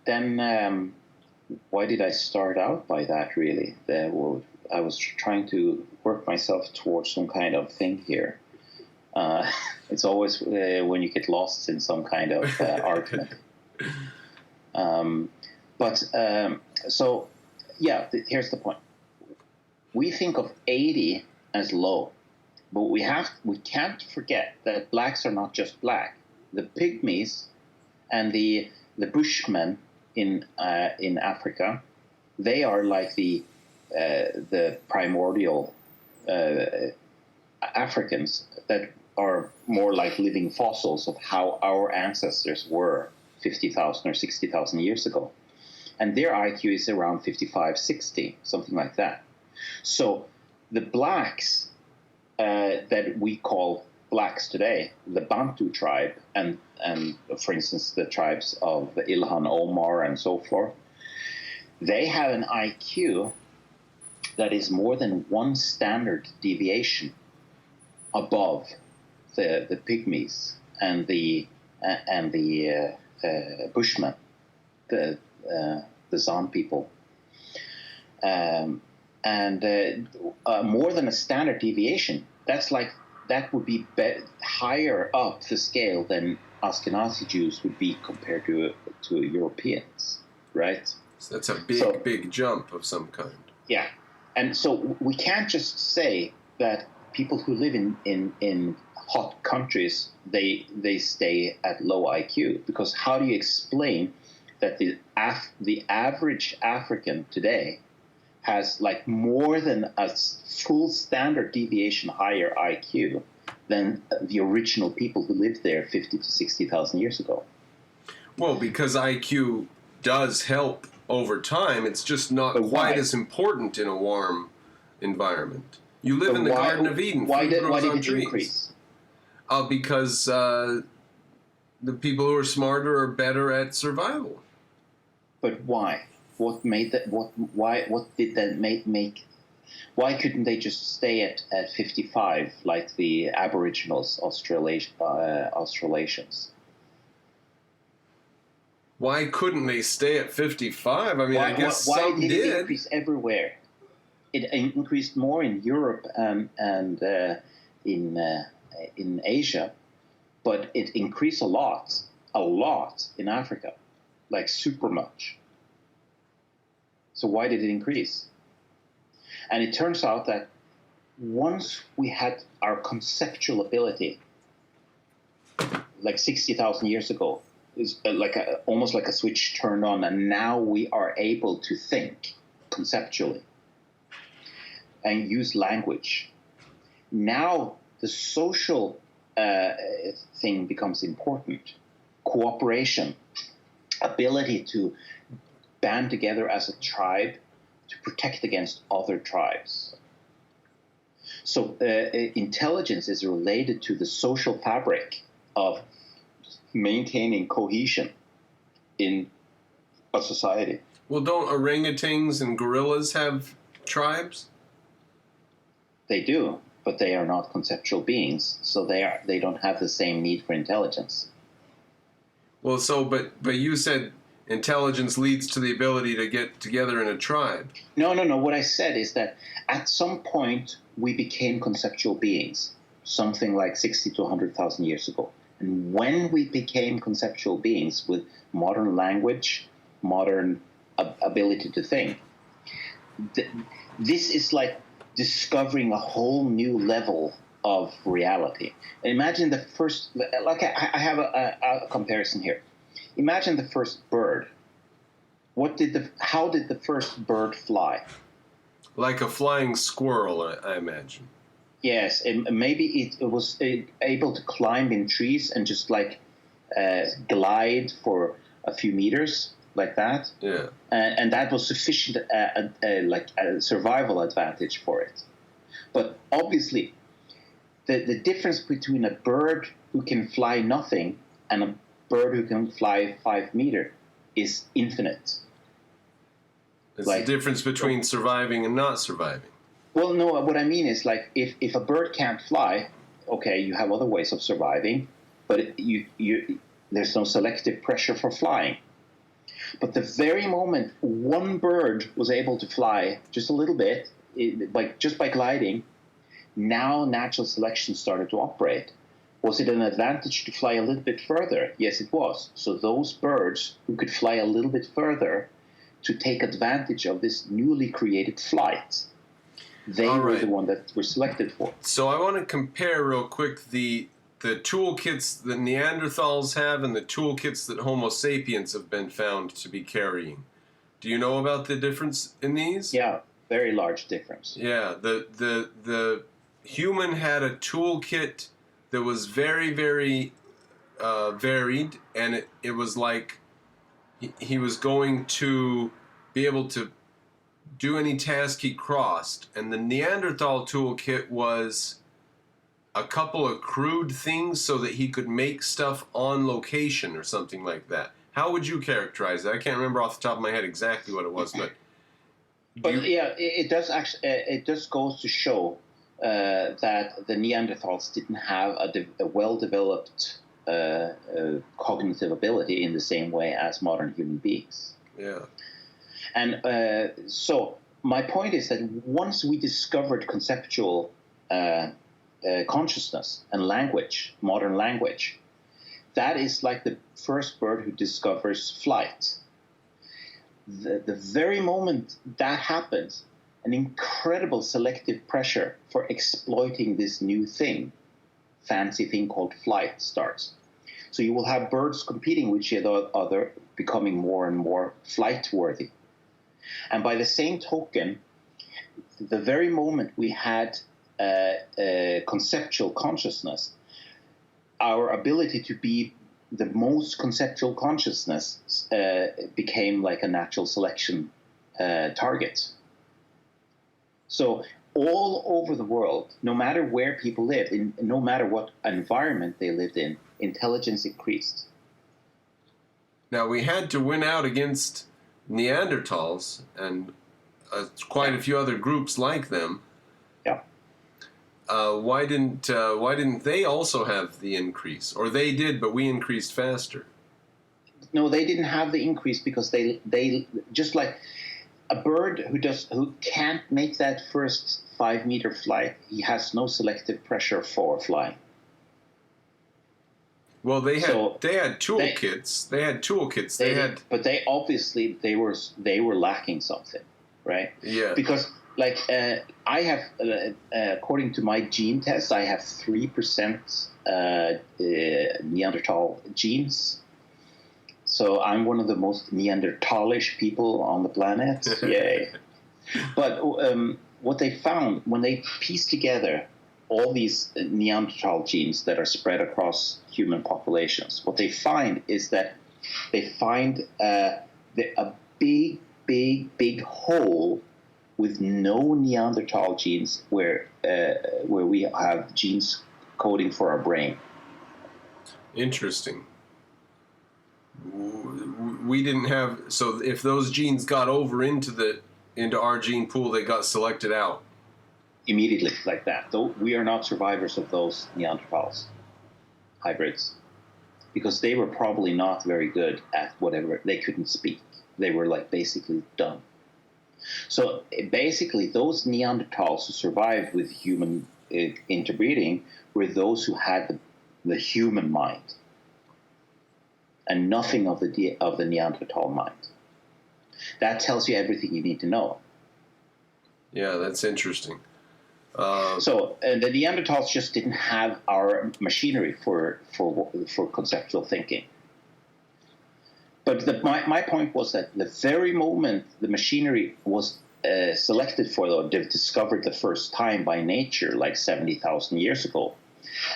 then why did I start out by that, really? I was trying to work myself towards some kind of thing here. It's always when you get lost in some kind of argument. So, yeah, here's the point. We think of 80 as low, but we can't forget that blacks are not just black. The pygmies and the Bushmen in Africa, they are like the primordial Africans that are more like living fossils of how our ancestors were 50,000 or 60,000 years ago. And their IQ is around 55, 60, something like that. So the blacks that we call blacks today, the Bantu tribe, and for instance, the tribes of Ilhan Omar and so forth, they have an IQ that is more than one standard deviation above the pygmies and the Bushmen, the Zan people, and more than a standard deviation. That would be higher up the scale than Ashkenazi Jews would be compared to Europeans, right? So that's a big jump of some kind. Yeah, and so we can't just say that people who live in hot countries they stay at low IQ, because how do you explain that the average African today has like more than a full standard deviation higher IQ than the original people who lived there 50 to 60,000 years ago? Well, because IQ does help over time. It's just not quite as important in a warm environment. You live in the Garden of Eden. Why did it trees. Increase? Because the people who are smarter are better at survival. But why? What made that? What did that make? Why couldn't they just stay at 55 like the Aboriginals, Australasians? Why couldn't they stay at 55? I mean, I guess some did. It increase everywhere? It increased more in Europe and in Asia, but it increased a lot in Africa, like super much. So why did it increase? And it turns out that once we had our conceptual ability, like 60,000 years ago, is almost like a switch turned on, and now we are able to think conceptually and use language. Now the social thing becomes important. Cooperation, ability to band together as a tribe to protect against other tribes. So intelligence is related to the social fabric of maintaining cohesion in a society. Well, don't orangutans and gorillas have tribes? They do, but they are not conceptual beings, so they don't have the same need for intelligence. Well, but you said intelligence leads to the ability to get together in a tribe. No. What I said is that at some point we became conceptual beings, something like 60 to 100,000 years ago. And when we became conceptual beings with modern language, modern ability to think, this is like discovering a whole new level of reality. Imagine the first, like I have a comparison here. Imagine the first bird. How did the first bird fly? Like a flying squirrel, I imagine. Yes, maybe it was able to climb in trees and just glide for a few meters like that. Yeah. And that was sufficient, like a survival advantage for it. But obviously, the difference between a bird who can fly nothing and a bird who can fly 5 meters is infinite. It's the difference between surviving and not surviving. Well, no, what I mean is like if a bird can't fly, okay, you have other ways of surviving, but there's no selective pressure for flying. But the very moment one bird was able to fly just a little bit, just by gliding, now natural selection started to operate. Was it an advantage to fly a little bit further? Yes, it was. So those birds who could fly a little bit further to take advantage of this newly created flight, they were the one that were selected for. So I want to compare real quick the toolkits that Neanderthals have and the toolkits that Homo sapiens have been found to be carrying. Do you know about the difference in these? Yeah, very large difference. Yeah, the human had a toolkit that was very, very varied, and it was like he was going to be able to do any task he crossed. And the Neanderthal toolkit was a couple of crude things so that he could make stuff on location or something like that. How would you characterize that? I can't remember off the top of my head exactly what it was, but yeah, it does actually. It just goes to show that the Neanderthals didn't have a well-developed cognitive ability in the same way as modern human beings. Yeah. And so my point is that once we discovered conceptual consciousness and language, modern language, that is like the first bird who discovers flight. The very moment that happens, an incredible selective pressure for exploiting this new thing, fancy thing called flight, starts. So you will have birds competing with each other, becoming more and more flight-worthy. And by the same token, the very moment we had conceptual consciousness, our ability to be the most conceptual consciousness became like a natural selection target. So all over the world, no matter where people lived, no matter what environment they lived in, intelligence increased. Now, we had to win out against Neanderthals and quite a few other groups like them. Yeah. Why didn't they also have the increase? Or they did, but we increased faster? No, they didn't have the increase because they just like a bird who can't make that first 5 meter flight, he has no selective pressure for flying. Well, they had toolkits. But they obviously they were lacking something, right? Yeah. Because like I have, according to my gene test, I have 3% Neanderthal genes. So I'm one of the most Neanderthalish people on the planet. Yay! But what they found when they pieced together all these Neanderthal genes that are spread across human populations, what they find is that they find a big hole with no Neanderthal genes where we have genes coding for our brain. Interesting. We didn't have, so if those genes got over into our gene pool, they got selected out immediately like that. Though we are not survivors of those Neanderthals hybrids, because they were probably not very good at whatever. They couldn't speak. They were like basically dumb. So basically those Neanderthals who survived with human interbreeding were those who had the human mind and nothing of the Neanderthal mind. That tells you everything you need to know. Yeah, that's interesting. So the Neanderthals just didn't have our machinery for conceptual thinking. But my point was that the very moment the machinery was selected for, or discovered the first time by nature, like 70,000 years ago,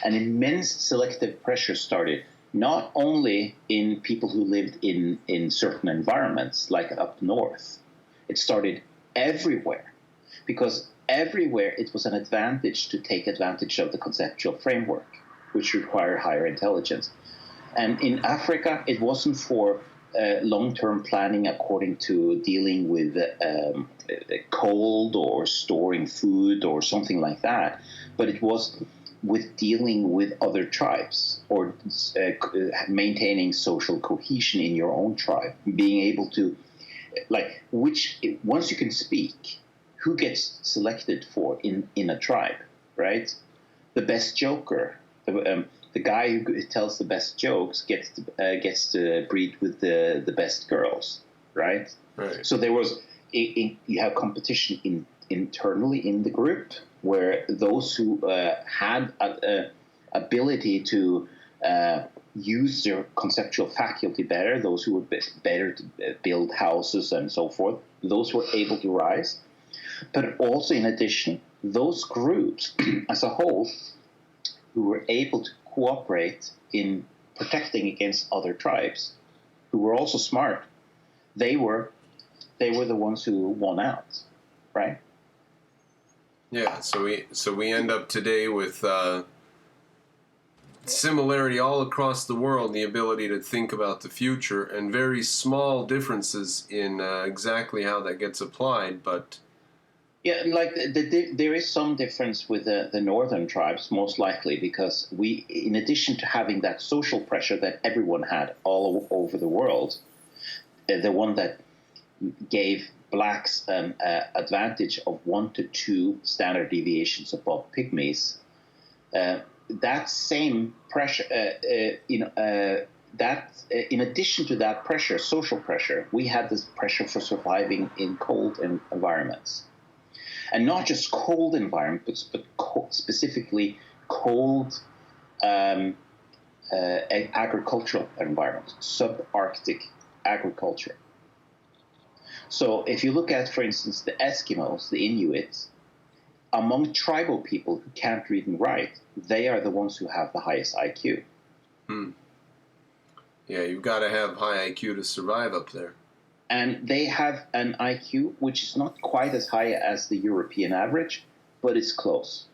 an immense selective pressure started, not only in people who lived in certain environments, like up north. It started everywhere, because everywhere it was an advantage to take advantage of the conceptual framework, which required higher intelligence. And in Africa, it wasn't for long-term planning according to dealing with cold or storing food or something like that, but it was with dealing with other tribes or maintaining social cohesion in your own tribe, being able to, once you can speak, who gets selected for in a tribe, right? The best joker, the guy who tells the best jokes gets to breed with the best girls, right? Right. So there was you have competition internally in the group, where those who had ability to use their conceptual faculty better, those who were better to build houses and so forth, those were able to rise. But also, in addition, those groups as a whole who were able to cooperate in protecting against other tribes, who were also smart, they were the ones who won out, right? Yeah, so we end up today with similarity all across the world, the ability to think about the future, and very small differences in exactly how that gets applied, but... Yeah, there is some difference with the northern tribes, most likely, because we, in addition to having that social pressure that everyone had all over the world, the one that gave blacks an advantage of 1 to 2 standard deviations above pygmies, that same pressure, that in addition to that pressure, social pressure, we had this pressure for surviving in cold environments. And not just cold environments, but specifically cold agricultural environments, subarctic agriculture. So if you look at, for instance, the Eskimos, the Inuits, among tribal people who can't read and write, they are the ones who have the highest IQ. Yeah, you've got to have high IQ to survive up there. And they have an IQ which is not quite as high as the European average, but it's close,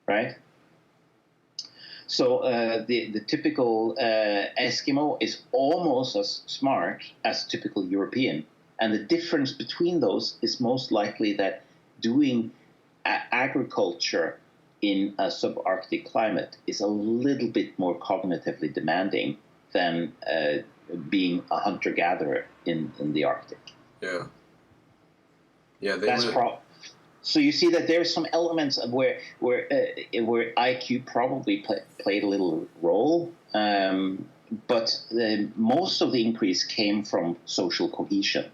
right? So the typical Eskimo is almost as smart as typical European. And the difference between those is most likely that doing agriculture in a subarctic climate is a little bit more cognitively demanding than being a hunter-gatherer in the Arctic. Yeah. Yeah, so you see that there's some elements of where IQ probably played a little role, but most of the increase came from social cohesion.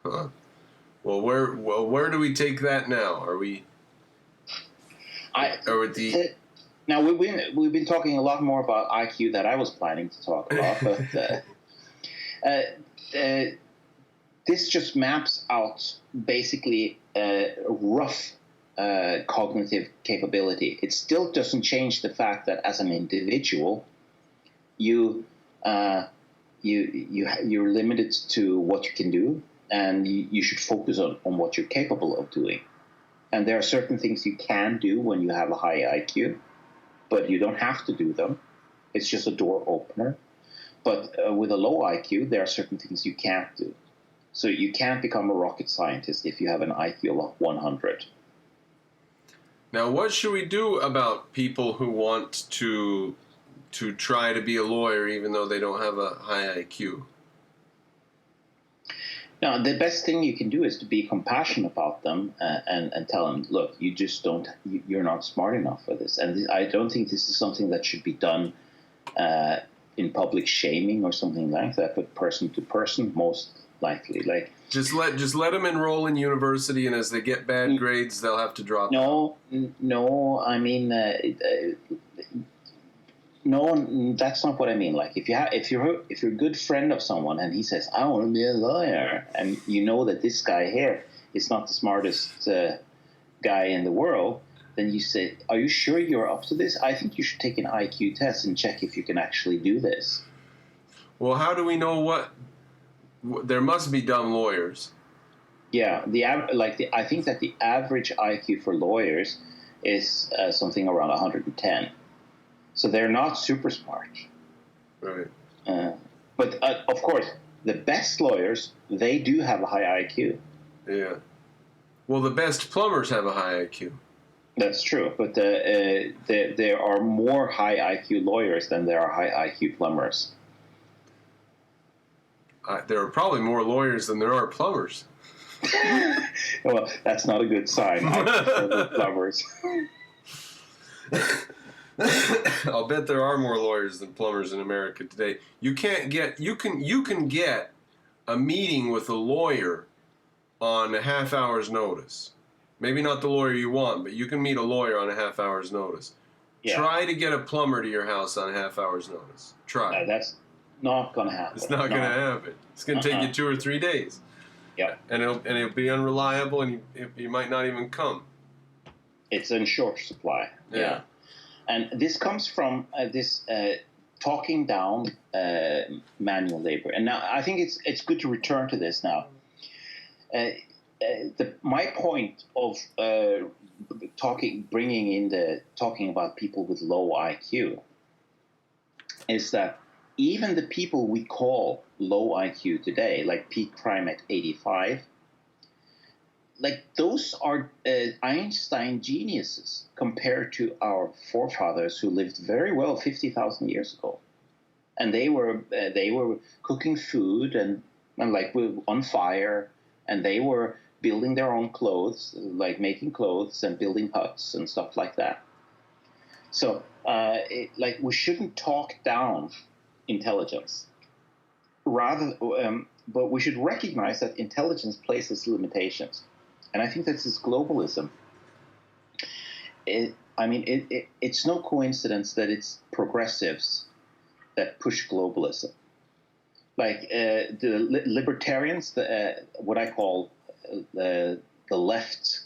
Huh. Well, where do we take that now? Are we? Now we've been talking a lot more about IQ than I was planning to talk about, but this just maps out basically rough cognitive capability. It still doesn't change the fact that as an individual, you're limited to what you can do, and you should focus on what you're capable of doing. And there are certain things you can do when you have a high IQ, but you don't have to do them. It's just a door opener. But with a low IQ, there are certain things you can't do. So you can't become a rocket scientist if you have an IQ of 100. Now, what should we do about people who want to try to be a lawyer even though they don't have a high IQ? Now, the best thing you can do is to be compassionate about them and tell them, look, you're not smart enough for this. And I don't think this is something that should be done in public shaming or something like that, but person to person, most likely. Like just let them enroll in university, and as they get bad grades, they'll have to drop. No, I mean, no, that's not what I mean. Like if you're a good friend of someone and he says, I want to be a lawyer, and you know that this guy here is not the smartest guy in the world, then you say, are you sure you're up to this? I think you should take an IQ test and check if you can actually do this. Well, how do we know there must be dumb lawyers. Yeah, I think that the average IQ for lawyers is something around 110. So they're not super smart. Right. But of course, the best lawyers, they do have a high IQ. Yeah. Well, the best plumbers have a high IQ. That's true, but there are more high IQ lawyers than there are high IQ plumbers. There are probably more lawyers than there are plumbers. Well, that's not a good sign. I prefer the plumbers. I'll bet there are more lawyers than plumbers in America today. You can get a meeting with a lawyer on a half hour's notice. Maybe not the lawyer you want, but you can meet a lawyer on a half hour's notice. Yeah. Try to get a plumber to your house on a half hour's notice. Try. That's not going to happen. It's not going to happen. It's going to take you 2 or 3 days. Yeah. And it'll be unreliable, and you might not even come. It's in short supply. Yeah. And this comes from this talking down manual labor. And now I think it's good to return to this now. My point of talking about people with low IQ is that even the people we call low IQ today, like peak crime at 85, like those are Einstein geniuses compared to our forefathers who lived very well 50,000 years ago, and they were cooking food and like on fire, and they were building their own clothes, like making clothes and building huts and stuff like that. So, we shouldn't talk down intelligence. But we should recognize that intelligence places limitations. And I think that's this globalism. It's no coincidence that it's progressives that push globalism. Like the libertarians, what I call the left,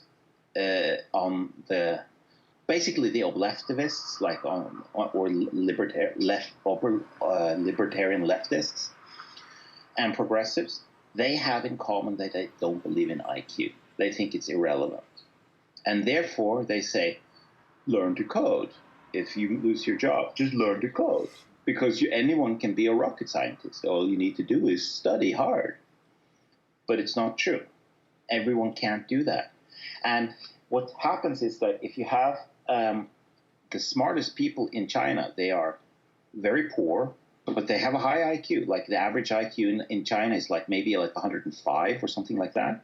basically the oblectivists, libertarian leftists and progressives, they have in common that they don't believe in IQ. They think it's irrelevant. And therefore, they say, learn to code. If you lose your job, just learn to code. Because anyone can be a rocket scientist. All you need to do is study hard. But it's not true. Everyone can't do that. And what happens is that if you have the smartest people in China, they are very poor, but they have a high IQ. Like the average IQ in China is maybe 105 or something like that.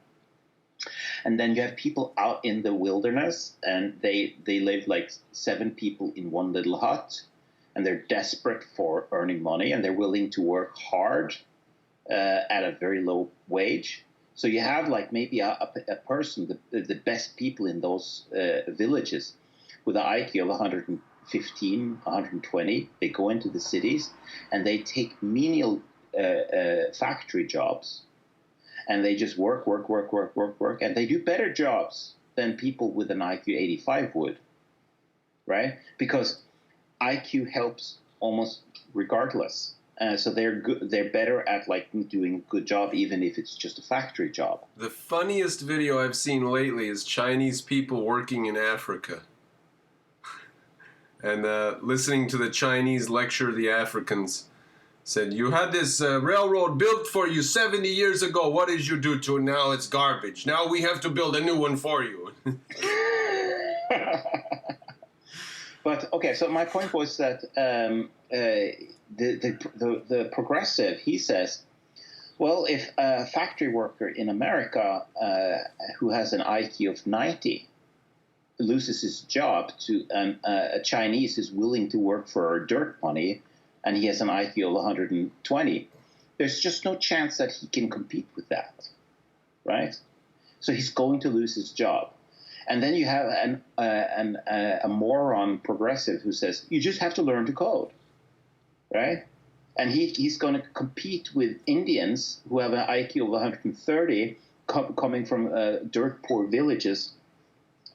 And then you have people out in the wilderness, and they live like 7 people in one little hut, and they're desperate for earning money, and they're willing to work hard at a very low wage. So you have maybe a person, the best people in those villages, with an IQ of 115, 120. They go into the cities, and they take menial factory jobs. And they just work, and they do better jobs than people with an IQ 85 would, right? Because IQ helps almost regardless. So they're good. They're better at doing a good job, even if it's just a factory job. The funniest video I've seen lately is Chinese people working in Africa, and listening to the Chinese lecture the Africans. Said, you had this railroad built for you 70 years ago. What did you do to it? Now it's garbage. Now we have to build a new one for you. But, okay, so my point was that the progressive, he says, well, if a factory worker in America who has an IQ of 90 loses his job to a Chinese who's willing to work for dirt money, and he has an IQ of 120, there's just no chance that he can compete with that, right? So he's going to lose his job. And then you have a moron progressive who says, you just have to learn to code, right? And he's going to compete with Indians who have an IQ of 130 coming from dirt poor villages,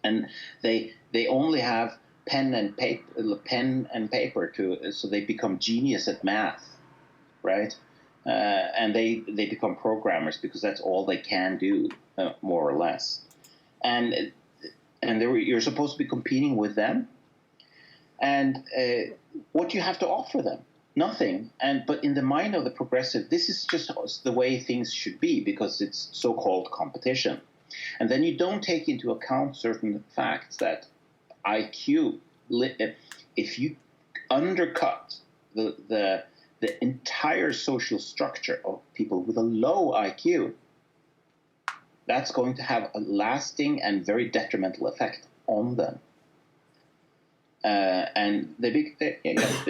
and they only have pen and paper so they become genius at math, right? and they become programmers because that's all they can do, more or less. And you're supposed to be competing with them. And what do you have to offer them? Nothing. But in the mind of the progressive, this is just the way things should be because it's so-called competition. And then you don't take into account certain facts that IQ, if you undercut the entire social structure of people with a low IQ, that's going to have a lasting and very detrimental effect on them. And they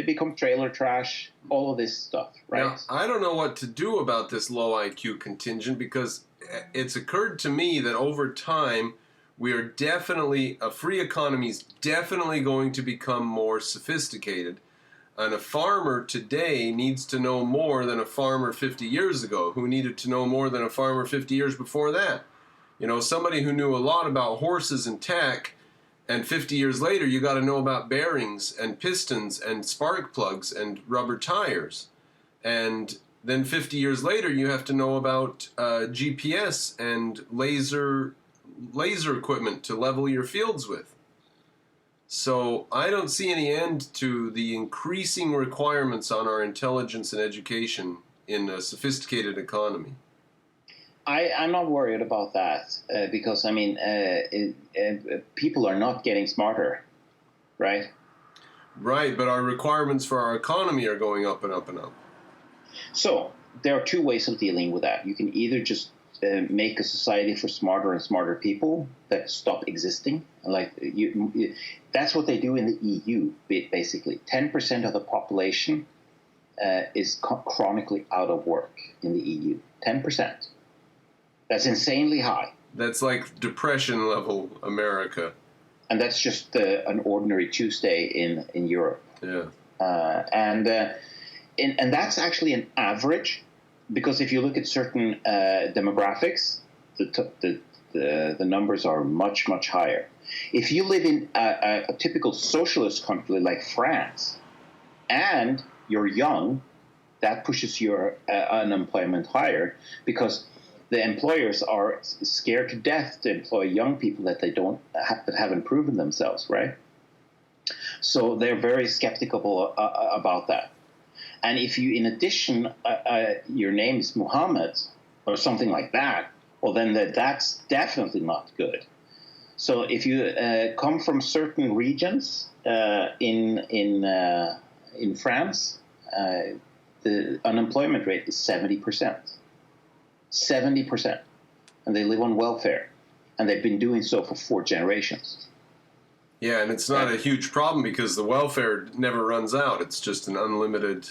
become trailer trash, all of this stuff, right? Now, I don't know what to do about this low IQ contingent because it's occurred to me that over time we are definitely, a free economy is definitely going to become more sophisticated. And a farmer today needs to know more than a farmer 50 years ago, who needed to know more than a farmer 50 years before that. You know, somebody who knew a lot about horses and tech, and 50 years later, you got to know about bearings and pistons and spark plugs and rubber tires. And then 50 years later, you have to know about GPS and laser equipment to level your fields with. So I don't see any end to the increasing requirements on our intelligence and education in a sophisticated economy. I'm not worried about that because, I mean, people are not getting smarter, right? Right, but our requirements for our economy are going up and up and up. So there are two ways of dealing with that. You can either just make a society for smarter and smarter people that stop existing. Like that's what they do in the EU, basically. 10% of the population is chronically out of work in the EU. 10%. That's insanely high. That's like depression level America. And that's just an ordinary Tuesday in Europe. Yeah. And that's actually an average, because if you look at certain demographics, the numbers are much, much higher. If you live in a typical socialist country like France and you're young, that pushes your unemployment higher because the employers are scared to death to employ young people that that haven't proven themselves, right? So they're very skeptical about that. And if you, in addition, your name is Muhammad or something like that, well, then that's definitely not good. So if you come from certain regions in France, the unemployment rate is 70%. 70%. And they live on welfare. And they've been doing so for 4 generations. Yeah, and it's not a huge problem because the welfare never runs out. It's just an unlimited...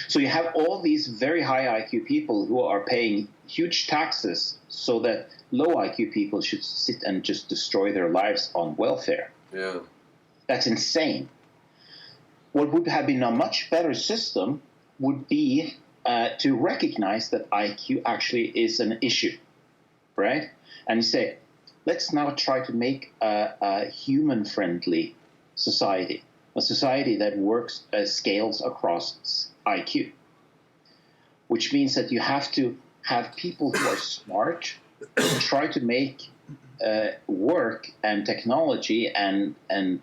So you have all these very high IQ people who are paying huge taxes so that low IQ people should sit and just destroy their lives on welfare. Yeah. That's insane. What would have been a much better system would be to recognize that IQ actually is an issue, right? And you say, let's now try to make a human-friendly society, a society that works scales across IQ, which means that you have to have people who are smart try to make work and technology and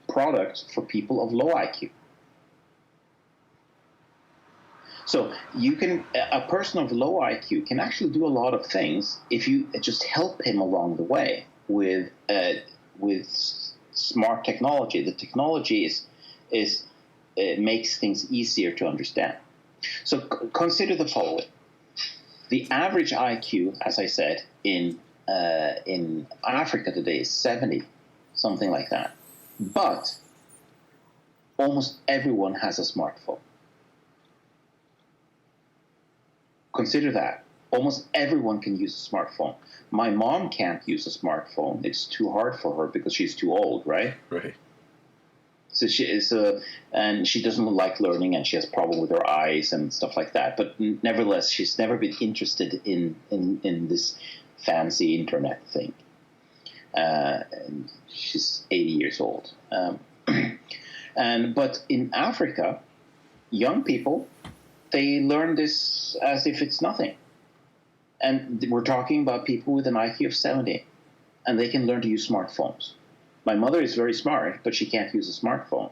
products for people of low IQ. So a person of low IQ can actually do a lot of things if you just help him along the way with smart technology. The technology makes things easier to understand. So consider the following: the average IQ, as I said, in Africa today is 70, something like that. But almost everyone has a smartphone. Consider that. Almost everyone can use a smartphone. My mom can't use a smartphone. It's too hard for her because she's too old, right? Right. So she is, and she doesn't like learning, and she has a problem with her eyes and stuff like that. But nevertheless, she's never been interested in this fancy internet thing. And she's 80 years old. But in Africa, young people, they learn this as if it's nothing. And we're talking about people with an IQ of 70, and they can learn to use smartphones. My mother is very smart, but she can't use a smartphone.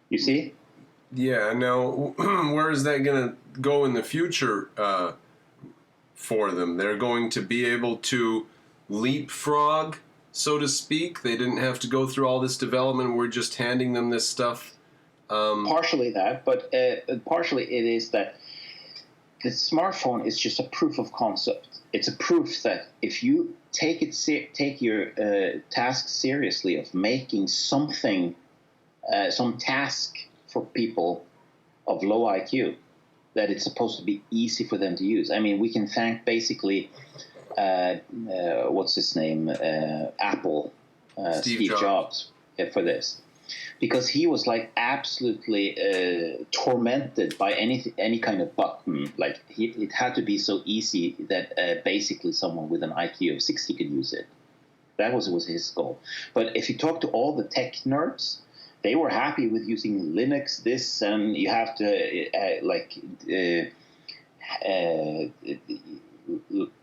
You see? Yeah. Now, where is that going to go in the future for them? They're going to be able to leapfrog, so to speak. They didn't have to go through all this development. We're just handing them this stuff. Partially that, but partially it is that the smartphone is just a proof of concept. It's a proof that if you take your task seriously of making something, some task for people of low IQ, that it's supposed to be easy for them to use. I mean, we can thank basically, what's his name, Apple, Steve Jobs, for this. Because he was like absolutely tormented by any kind of button. Like it had to be so easy that basically someone with an IQ of 60 could use it. That was his goal. But if you talk to all the tech nerds, they were happy with using Linux, this, and you have to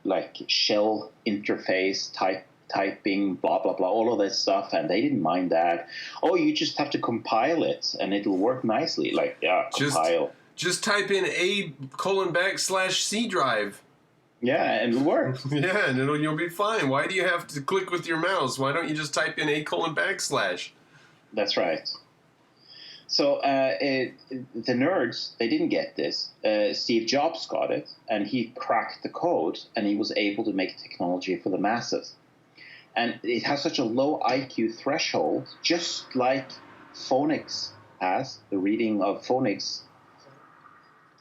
like shell interface typing, blah, blah, blah, all of that stuff, and they didn't mind that. Oh, you just have to compile it, and it'll work nicely. Like, yeah, compile. Just type in A:/C drive. Yeah, and it'll work. Yeah, and you'll be fine. Why do you have to click with your mouse? Why don't you just type in A:/? That's right. So the nerds, they didn't get this. Steve Jobs got it, and he cracked the code, and he was able to make technology for the masses. And it has such a low IQ threshold, just like phonics has, the reading of phonics.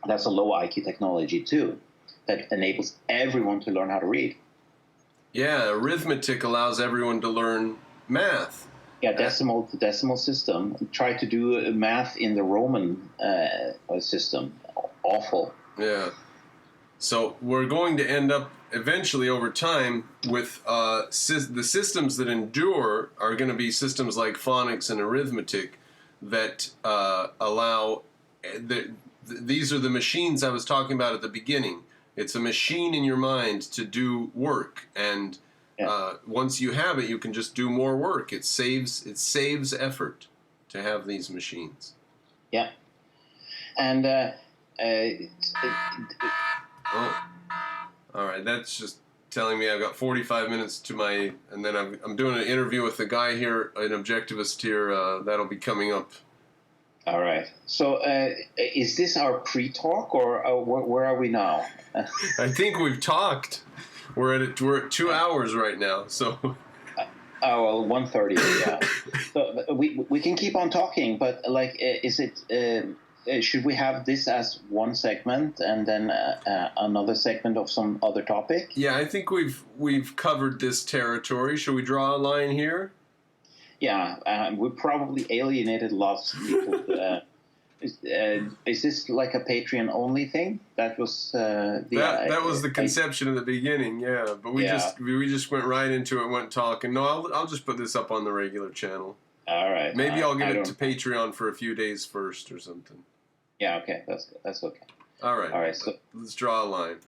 That's a low IQ technology too, that enables everyone to learn how to read. Yeah, arithmetic allows everyone to learn math. Yeah, decimal system. Try to do math in the Roman system. Awful. Yeah. So we're going to end up eventually over time with the systems that endure are going to be systems like phonics and arithmetic that allow these are the machines I was talking about at the beginning. It's a machine in your mind to do work, and once you have it, you can just do more work. It saves effort to have these machines. Yeah, and oh, all right. That's just telling me I've got 45 minutes to my, and then I'm doing an interview with the guy here, an objectivist here. That'll be coming up. All right. So is this our pre-talk, or where are we now? I think we've talked. We're at 2 hours right now. So. Oh well, 1:30. Yeah. So we can keep on talking, but like, is it? Should we have this as one segment and then another segment of some other topic? Yeah, I think we've covered this territory. Should we draw a line here? Yeah, we probably alienated lots of people. Is this like a Patreon-only thing? That was that was the conception in the beginning, yeah. But we just went right into it, went talking. No, I'll just put this up on the regular channel. All right. Maybe I'll give it to Patreon for a few days first or something. Yeah. Okay. That's okay. All right. All right. So let's draw a line.